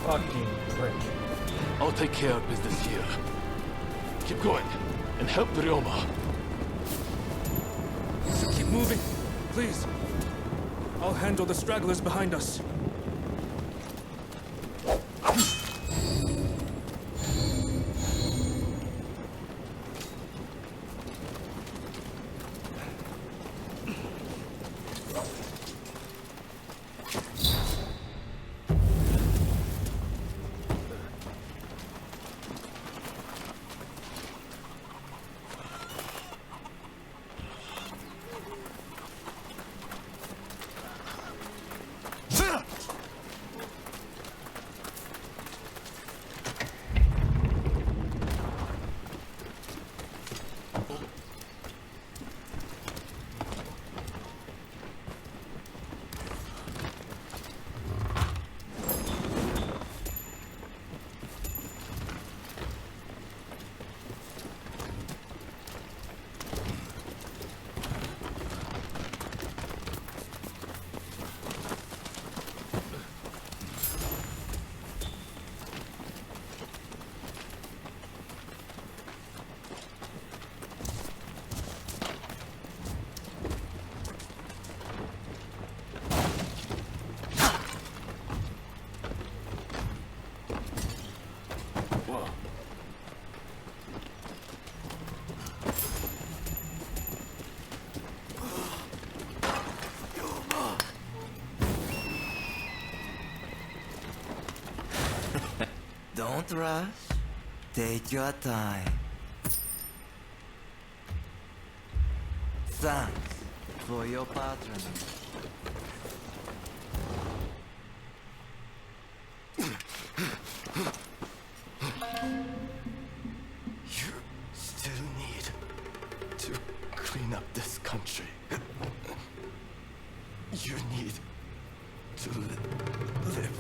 Fucking prick. I'll take care of business here. Keep going, and help Ryoma. Keep moving, please. I'll handle the stragglers behind us. Don't rush. Take your time. Thanks for your patronage. You still need to clean up this country. You need to live.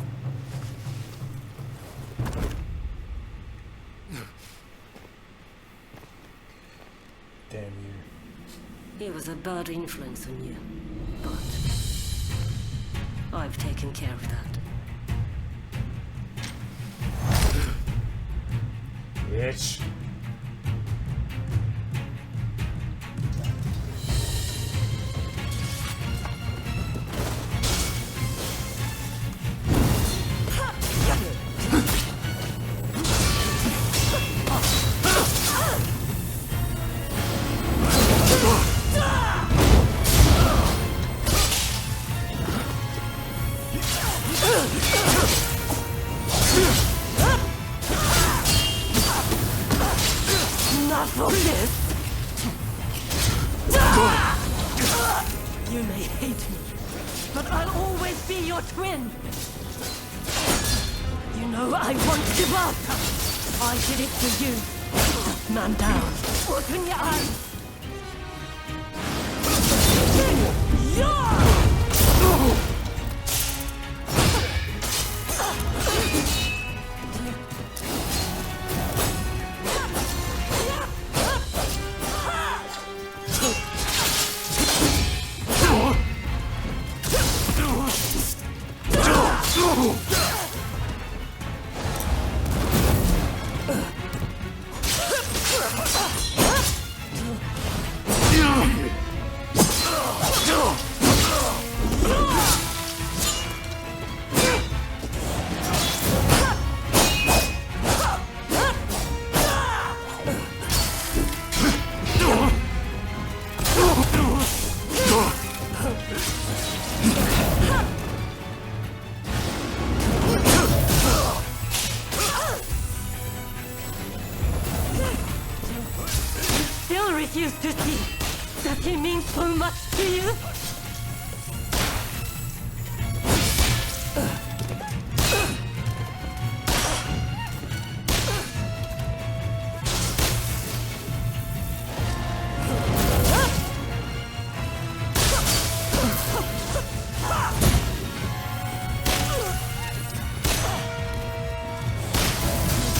Damn you. He was a bad influence on you, but I've taken care of that. Bitch. Not for this! You may hate me, but I'll always be your twin! You know I won't give up! I did it for you! Man down! Open your eyes! Still refuse to see that he means so much to you?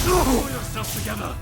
Pull yourself together!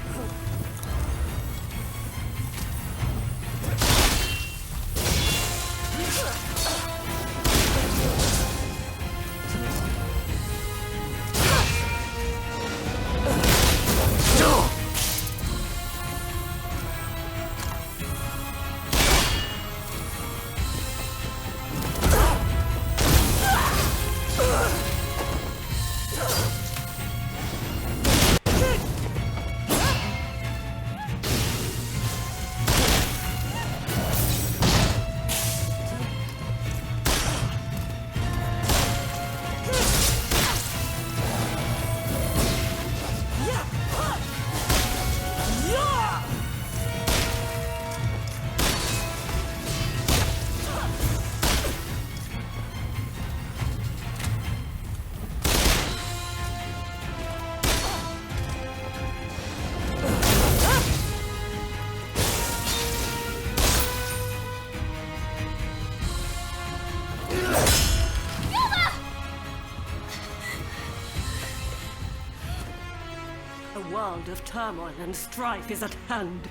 A world of turmoil and strife is at hand.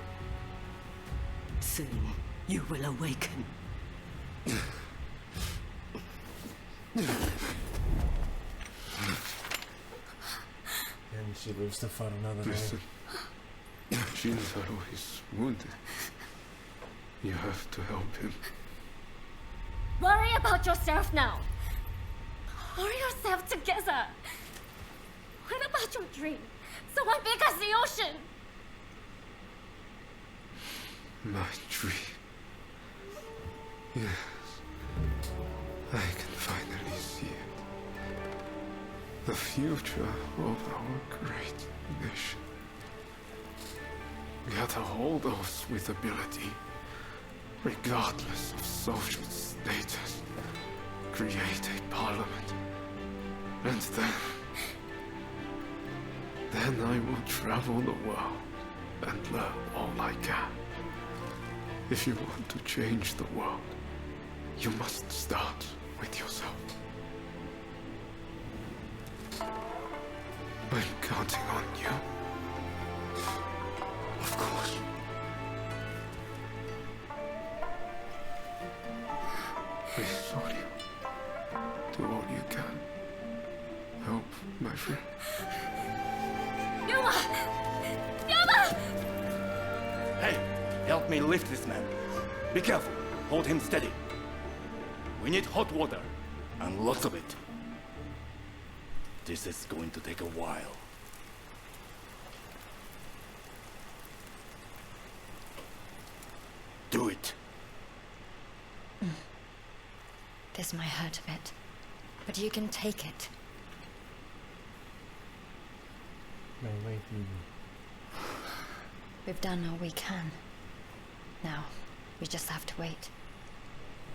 Soon, you will awaken. And she lives to fight another day. Listen, Shinzaro is wounded. You have to help him. Worry about yourself now. Pull yourself together. What about your dream? So one big as the ocean. My dream. Yes. I can finally see it. The future of our great nation. Gather all those with ability, regardless of social status. Create a parliament. And then I will travel the world and learn all I can. If you want to change the world, you must start with yourself. I'm counting on you. Of course. I saw you. Do all you can. Help, my friend. Yuma! Yuma! Hey, help me lift this man. Be careful. Hold him steady. We need hot water, and lots of it. This is going to take a while. Do it. This might hurt a bit, but you can take it. We've done all we can. Now, we just have to wait.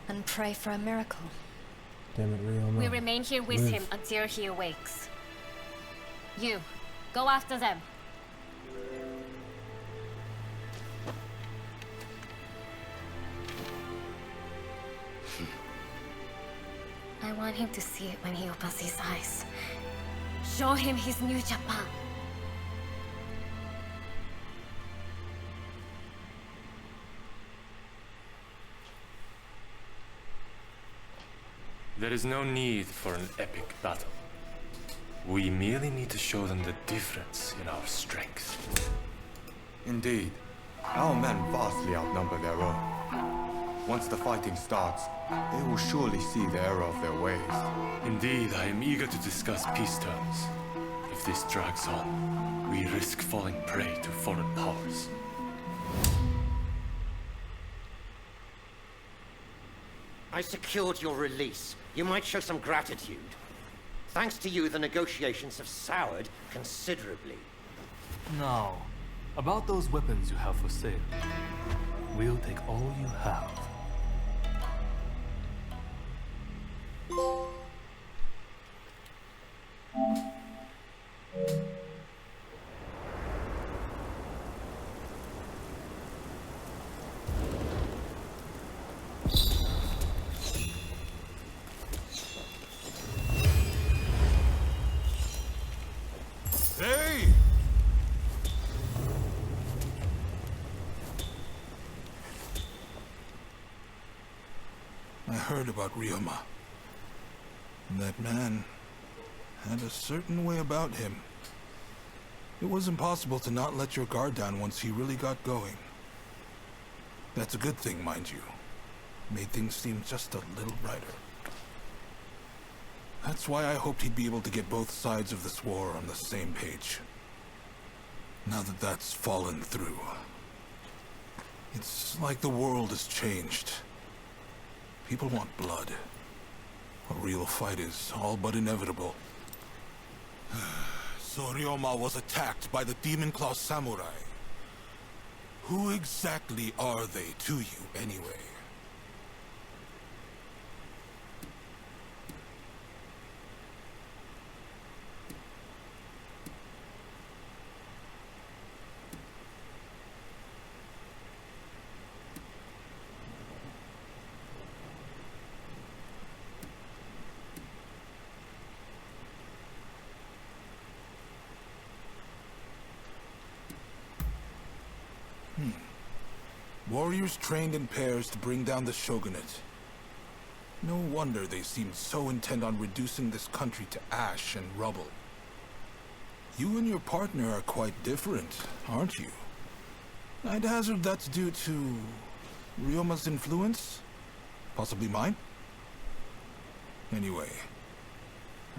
And pray for a miracle. Damn it, Ryoma. We remain here with him until he awakes. You, go after them. I want him to see it when he opens his eyes. Show him his new Japan. There is no need for an epic battle. We merely need to show them the difference in our strength. Indeed. Our men vastly outnumber their own. Once the fighting starts, they will surely see the error of their ways. Indeed, I am eager to discuss peace terms. If this drags on, we risk falling prey to foreign powers. I secured your release. You might show some gratitude. Thanks to you, the negotiations have soured considerably. Now, about those weapons you have for sale. We'll take all you have. Hey! I heard about Ryoma. That man had a certain way about him. It was impossible to not let your guard down once he really got going. That's a good thing, mind you. Made things seem just a little brighter. That's why I hoped he'd be able to get both sides of this war on the same page. Now that that's fallen through, it's like the world has changed. People want blood. A real fight is all but inevitable. So Ryoma was attacked by the Demon Claw Samurai. Who exactly are they to you, anyway? Warriors trained in pairs to bring down the shogunate. No wonder they seemed so intent on reducing this country to ash and rubble. You and your partner are quite different, aren't you? I'd hazard that's due to Ryoma's influence? Possibly mine? Anyway,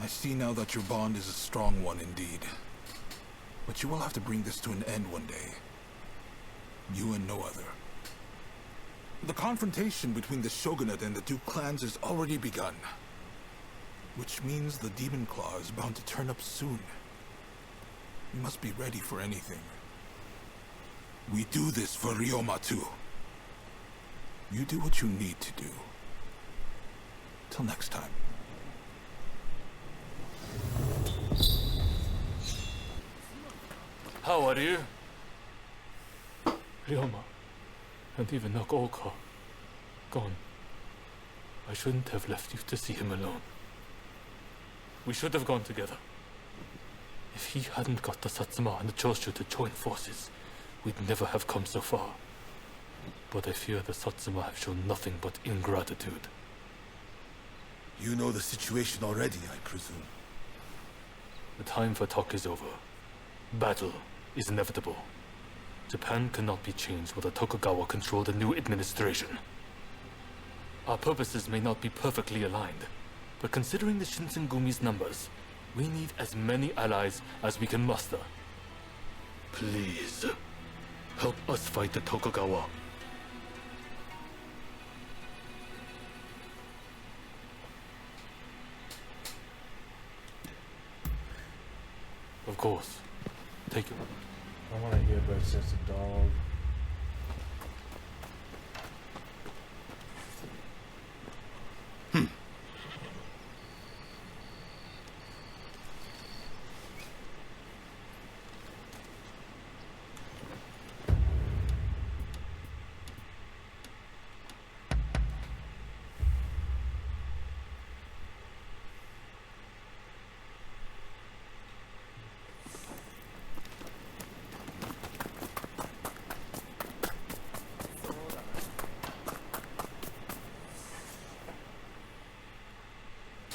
I see now that your bond is a strong one indeed. But you will have to bring this to an end one day. You and no other. The confrontation between the shogunate and the two clans has already begun. Which means the Demon Claw is bound to turn up soon. We must be ready for anything. We do this for Ryoma too. You do what you need to do. Till next time. How are you? Ryoma, and even Nagaoka, gone. I shouldn't have left you to see him alone. We should have gone together. If he hadn't got the Satsuma and the Choshu to join forces, we'd never have come so far. But I fear the Satsuma have shown nothing but ingratitude. You know the situation already, I presume. The time for talk is over. Battle is inevitable. Japan cannot be changed while the Tokugawa control the new administration. Our purposes may not be perfectly aligned, but considering the Shinsengumi's numbers, we need as many allies as we can muster. Please, help us fight the Tokugawa. Of course. Take it. I want to hear about sense of dog.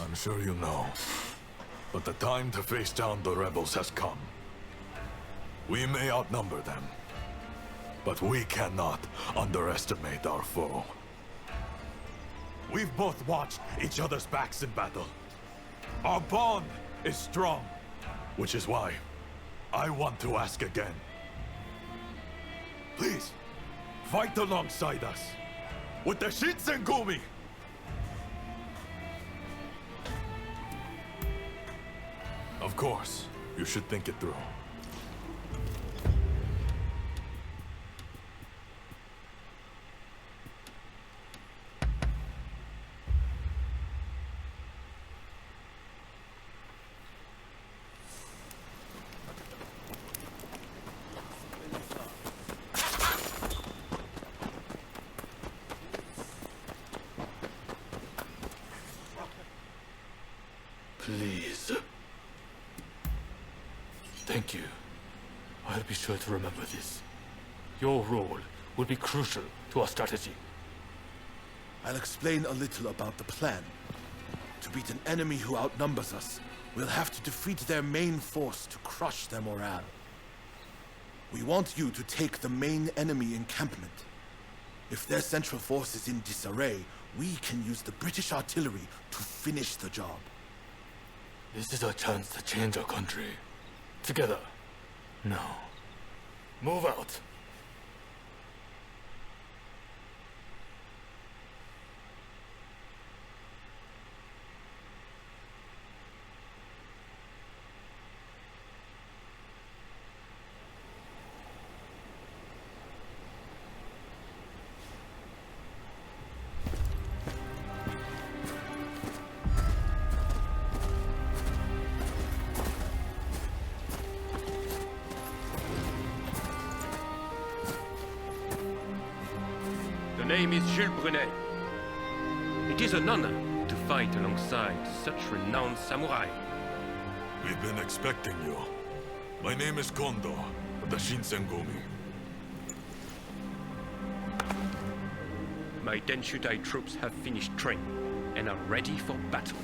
I'm sure you know, but the time to face down the rebels has come. We may outnumber them, but we cannot underestimate our foe. We've both watched each other's backs in battle. Our bond is strong, which is why I want to ask again. Please, fight alongside us with the Shinsengumi! Of course, you should think it through. Please. Thank you. I'll be sure to remember this. Your role will be crucial to our strategy. I'll explain a little about the plan. To beat an enemy who outnumbers us, we'll have to defeat their main force to crush their morale. We want you to take the main enemy encampment. If their central force is in disarray, we can use the British artillery to finish the job. This is our chance to change our country. Together. Now, move out. My name is Jules Brunet. It is an honor to fight alongside such renowned samurai. We've been expecting you. My name is Kondo, of the Shinsengumi. my Denshudai troops have finished training and are ready for battle.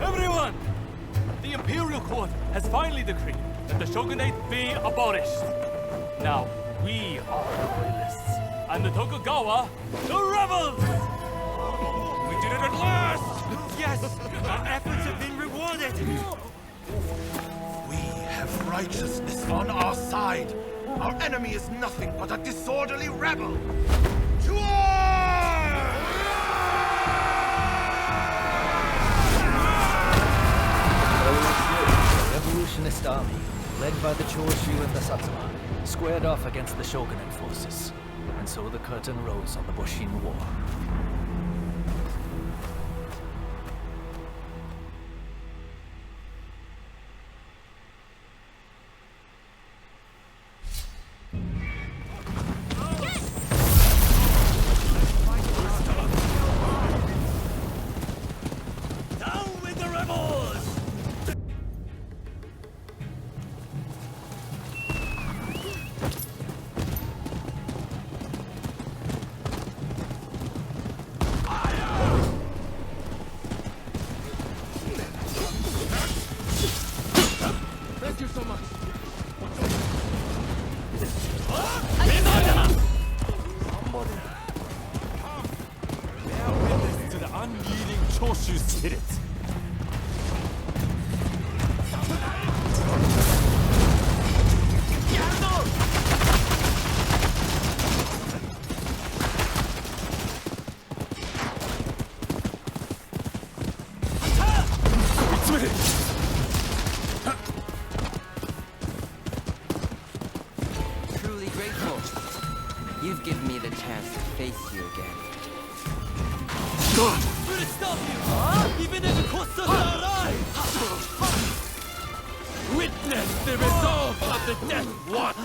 Everyone! The Imperial Court has finally decreed that the shogunate be abolished. Now, we are the royalists, and the Tokugawa, the rebels! We did it at last! Yes! Our efforts have been rewarded! We have righteousness on our side. Our enemy is nothing but a disorderly rebel. To war! The revolutionist army, led by the Choshu and the Satsuma, squared off against the shogunate forces, and so the curtain rose on the Boshin War. Down with the rebels! Thank you so much. Bear witness to the unyielding Choshu spirit. Truly grateful. You've given me the chance to face you again. Will it stop you? Huh? Even if it costs us our lives! Witness the resolve of the Death Watch!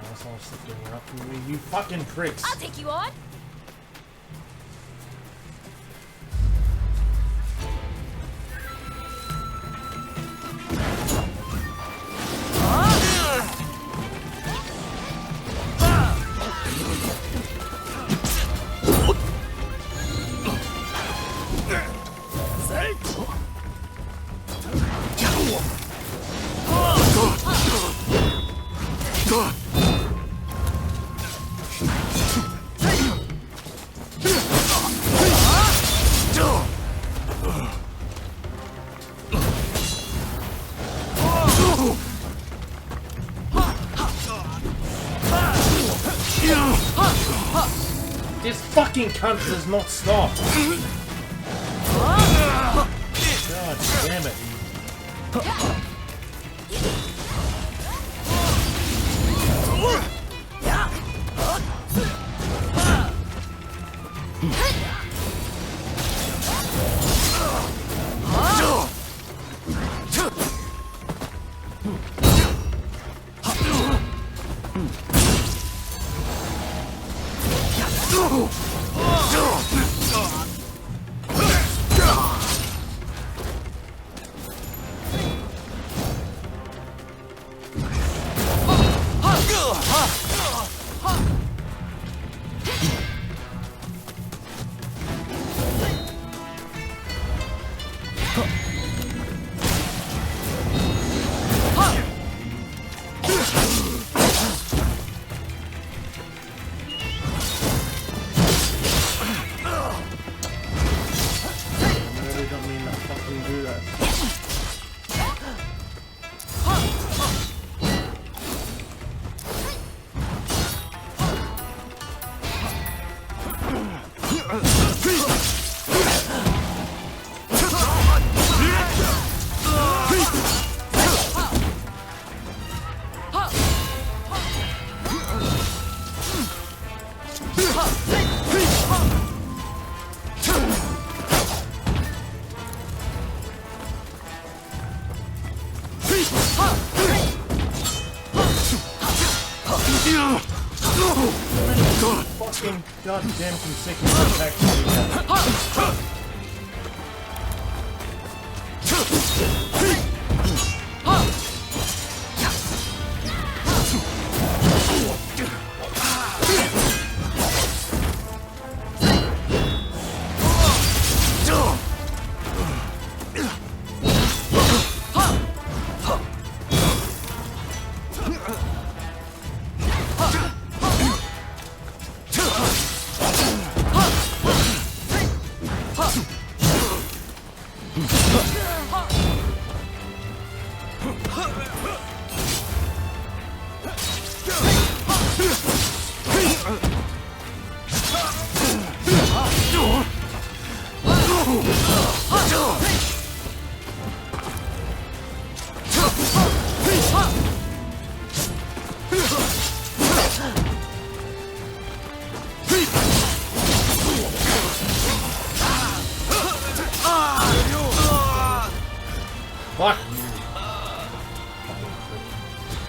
That's all sticking up for me, you fucking pricks. I'll take you on. This fucking cunt does not stop. God damn it. Fucking goddamn consecutive attacks you got.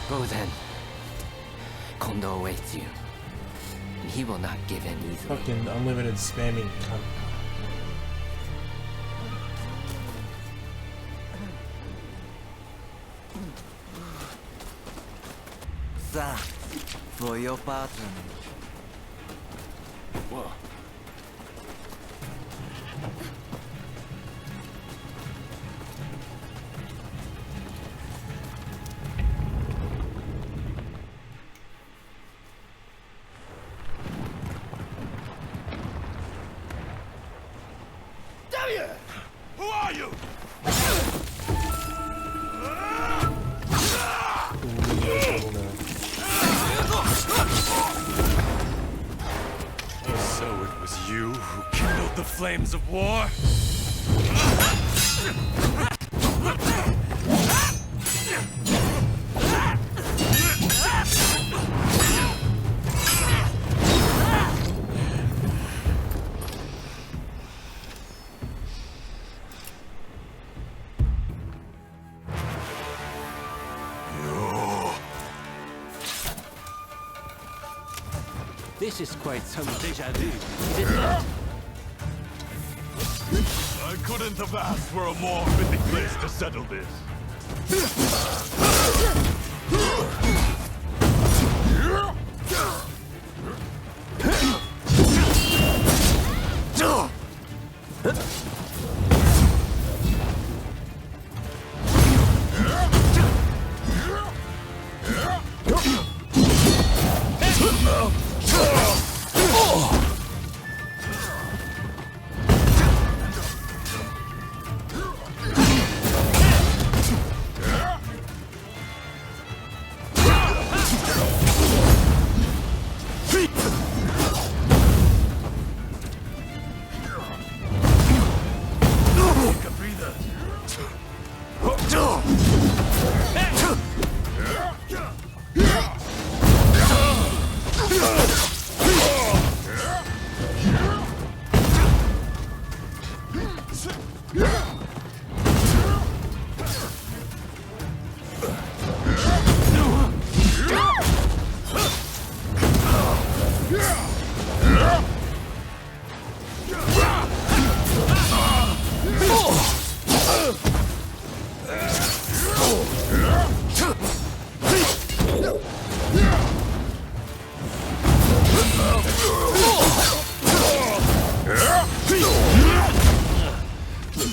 Go then. Kondo awaits you. And he will not give in easily. Fucking unlimited spamming. Thanks for your patronage. Whoa. Who are you? So it was you who kindled the flames of war? This is quite some déjà vu, is it not? I couldn't have asked for a more fitting place to settle this.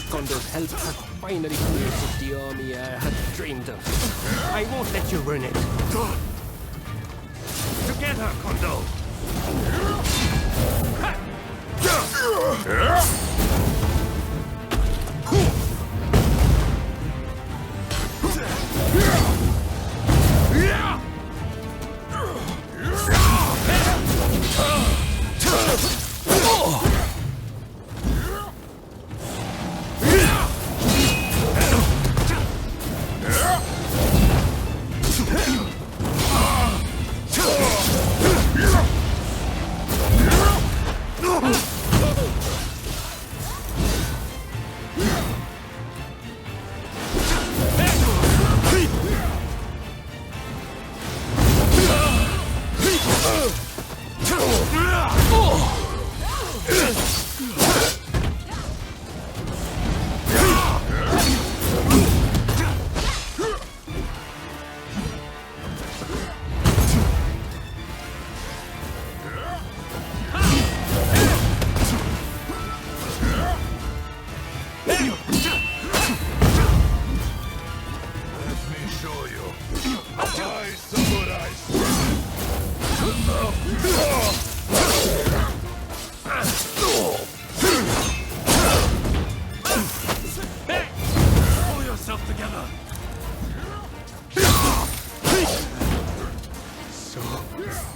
Kondo's help has finally created the army I had dreamed of. I won't let you ruin it. Together, Kondo!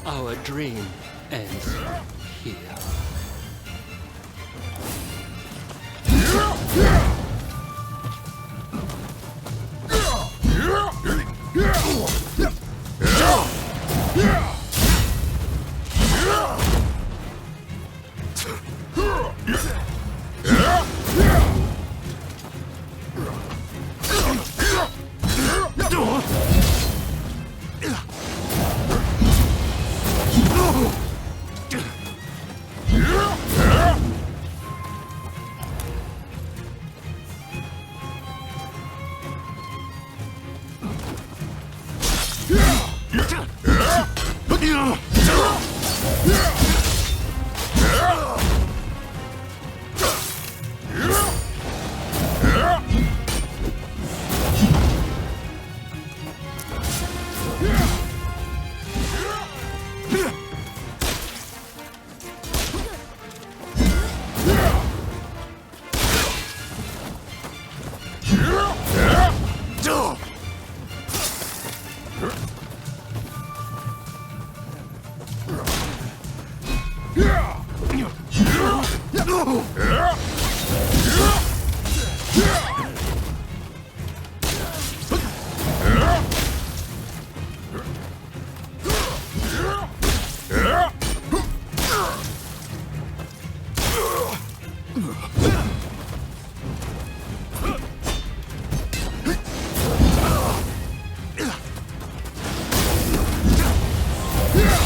Our dream ends here.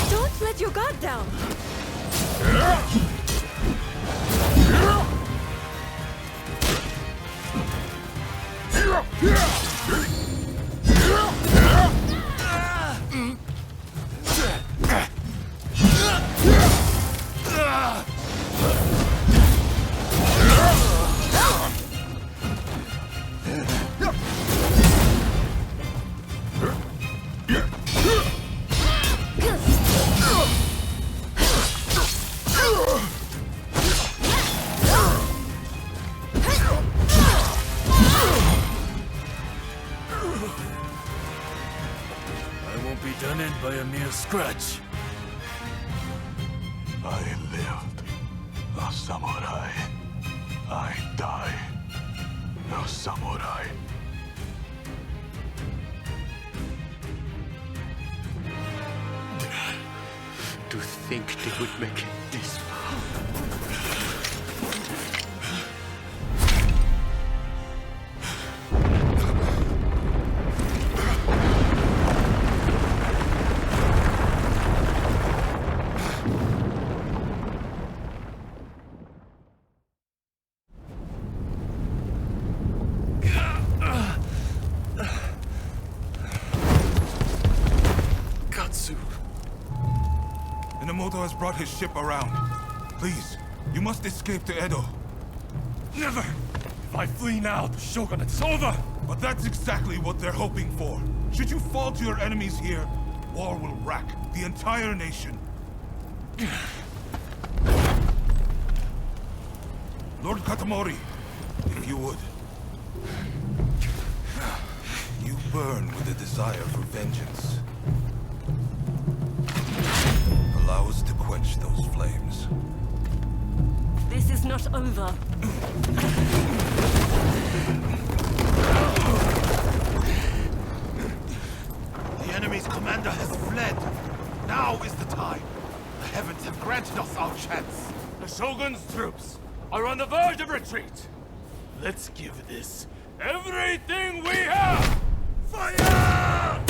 Don't let your guard down! I won't be done in by a mere scratch. I lived a samurai. I die a samurai. To think they would make it this far. Katsu. Inamoto has brought his ship around. Please, you must escape to Edo. Never! If I flee now, the shogunate's over! But that's exactly what they're hoping for. Should you fall to your enemies here, war will rack the entire nation. Lord Katamori, if you would. You burn with a desire for vengeance. Allow us to quench those flames. This is not over. The enemy's commander has fled. Now is the time. The heavens have granted us our chance. The Shogun's troops are on the verge of retreat. Let's give this everything we have! Fire!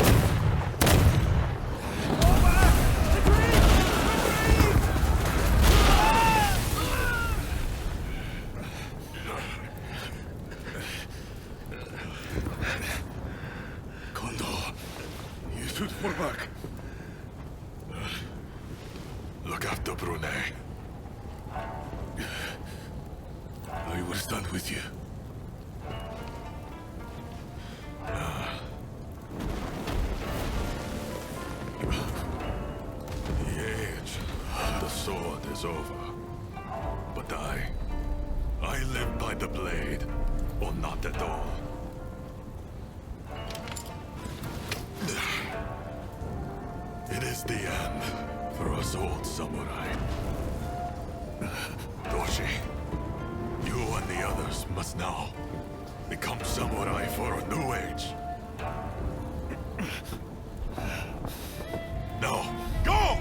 Kondo, you should fall back. Look after Brunei. I will stand with you. The age of the sword is over. But I live by the blade, or not at all. It is is the end for us old samurai. Doshi, you and the others must now become samurai for a new age. Now, go!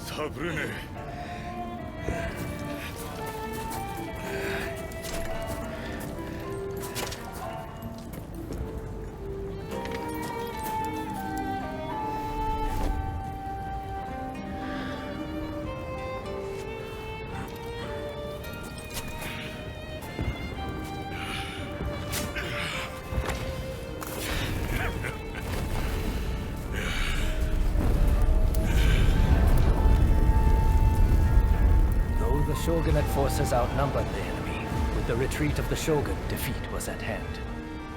Sabrune. Shogunate forces outnumbered the enemy. With the retreat of the Shogun, defeat was at hand.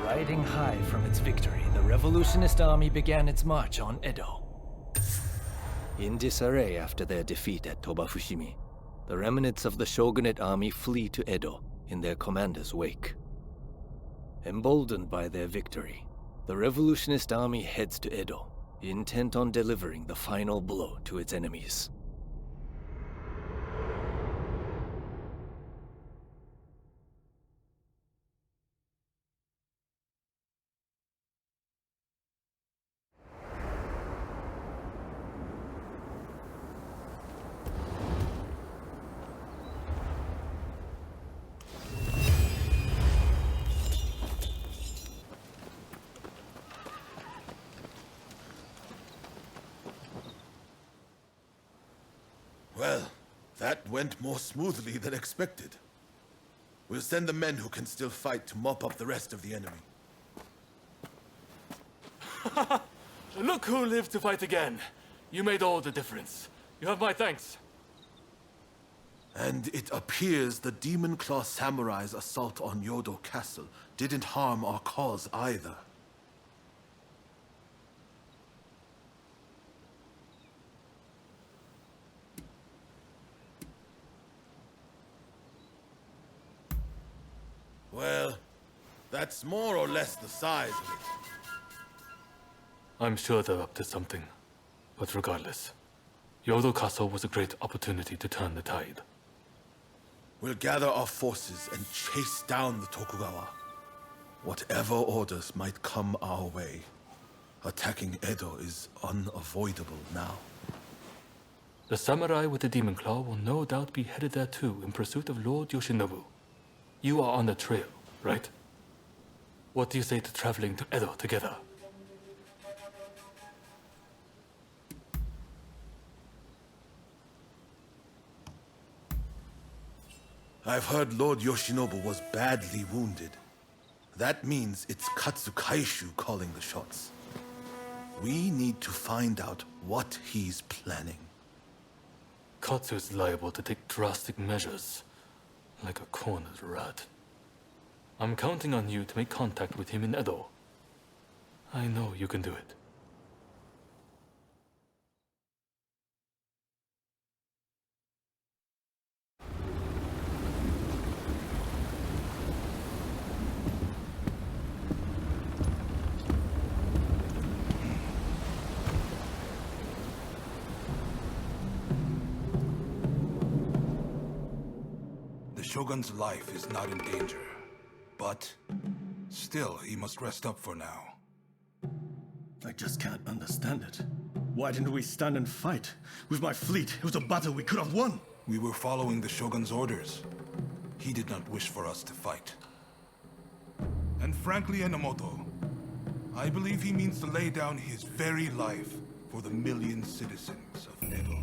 Riding high from its victory, the revolutionist army began its march on Edo. In disarray after their defeat at Tobafushimi, the remnants of the Shogunate army flee to Edo in their commander's wake. Emboldened by their victory, the revolutionist army heads to Edo, intent on delivering the final blow to its enemies. Well, that went more smoothly than expected. We'll send the men who can still fight to mop up the rest of the enemy. Look who lived to fight again. You made all the difference. You have my thanks. And it appears the Demon Claw Samurai's assault on Yodo Castle didn't harm our cause either. Well, that's more or less the size of it. I'm sure they're up to something. But regardless, Yodo Castle was a great opportunity to turn the tide. We'll gather our forces and chase down the Tokugawa. Whatever orders might come our way, attacking Edo is unavoidable now. The samurai with the Demon Claw will no doubt be headed there too in pursuit of Lord Yoshinobu. You are on the trail, right? What do you say to traveling to Edo together? I've heard Lord Yoshinobu was badly wounded. That means it's Katsukaishu calling the shots. We need to find out what he's planning. Katsu's liable to take drastic measures, like a cornered rat. I'm counting on you to make contact with him in Edo. I know you can do it. The Shogun's life is not in danger, but still, he must rest up for now. I just can't understand it. Why didn't we stand and fight? With my fleet, it was a battle we could have won. We were following the Shogun's orders. He did not wish for us to fight. And frankly, Enomoto, I believe he means to lay down his very life for the million citizens of Edo.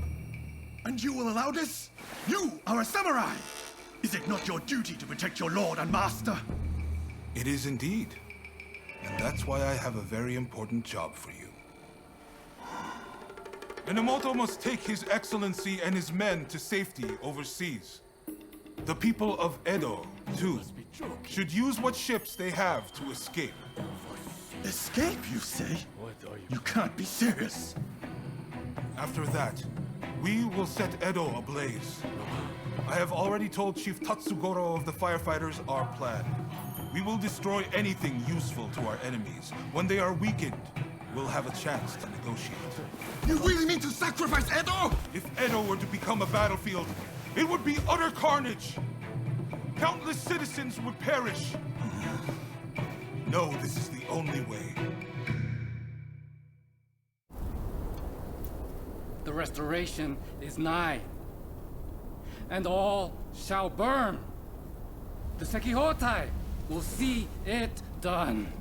And you will allow this? You are a samurai! Is it not your duty to protect your lord and master? It is indeed. And that's why I have a very important job for you. Enomoto must take his excellency and his men to safety overseas. The people of Edo, too, should use what ships they have to escape. Escape, you say? You can't be serious. After that, we will set Edo ablaze. I have already told Chief Tatsugoro of the firefighters our plan. We will destroy anything useful to our enemies. When they are weakened, we'll have a chance to negotiate. You really mean to sacrifice Edo? If Edo were to become a battlefield, it would be utter carnage. Countless citizens would perish. No, this is the only way. The restoration is nigh, and all shall burn. The Sekihotai will see it done.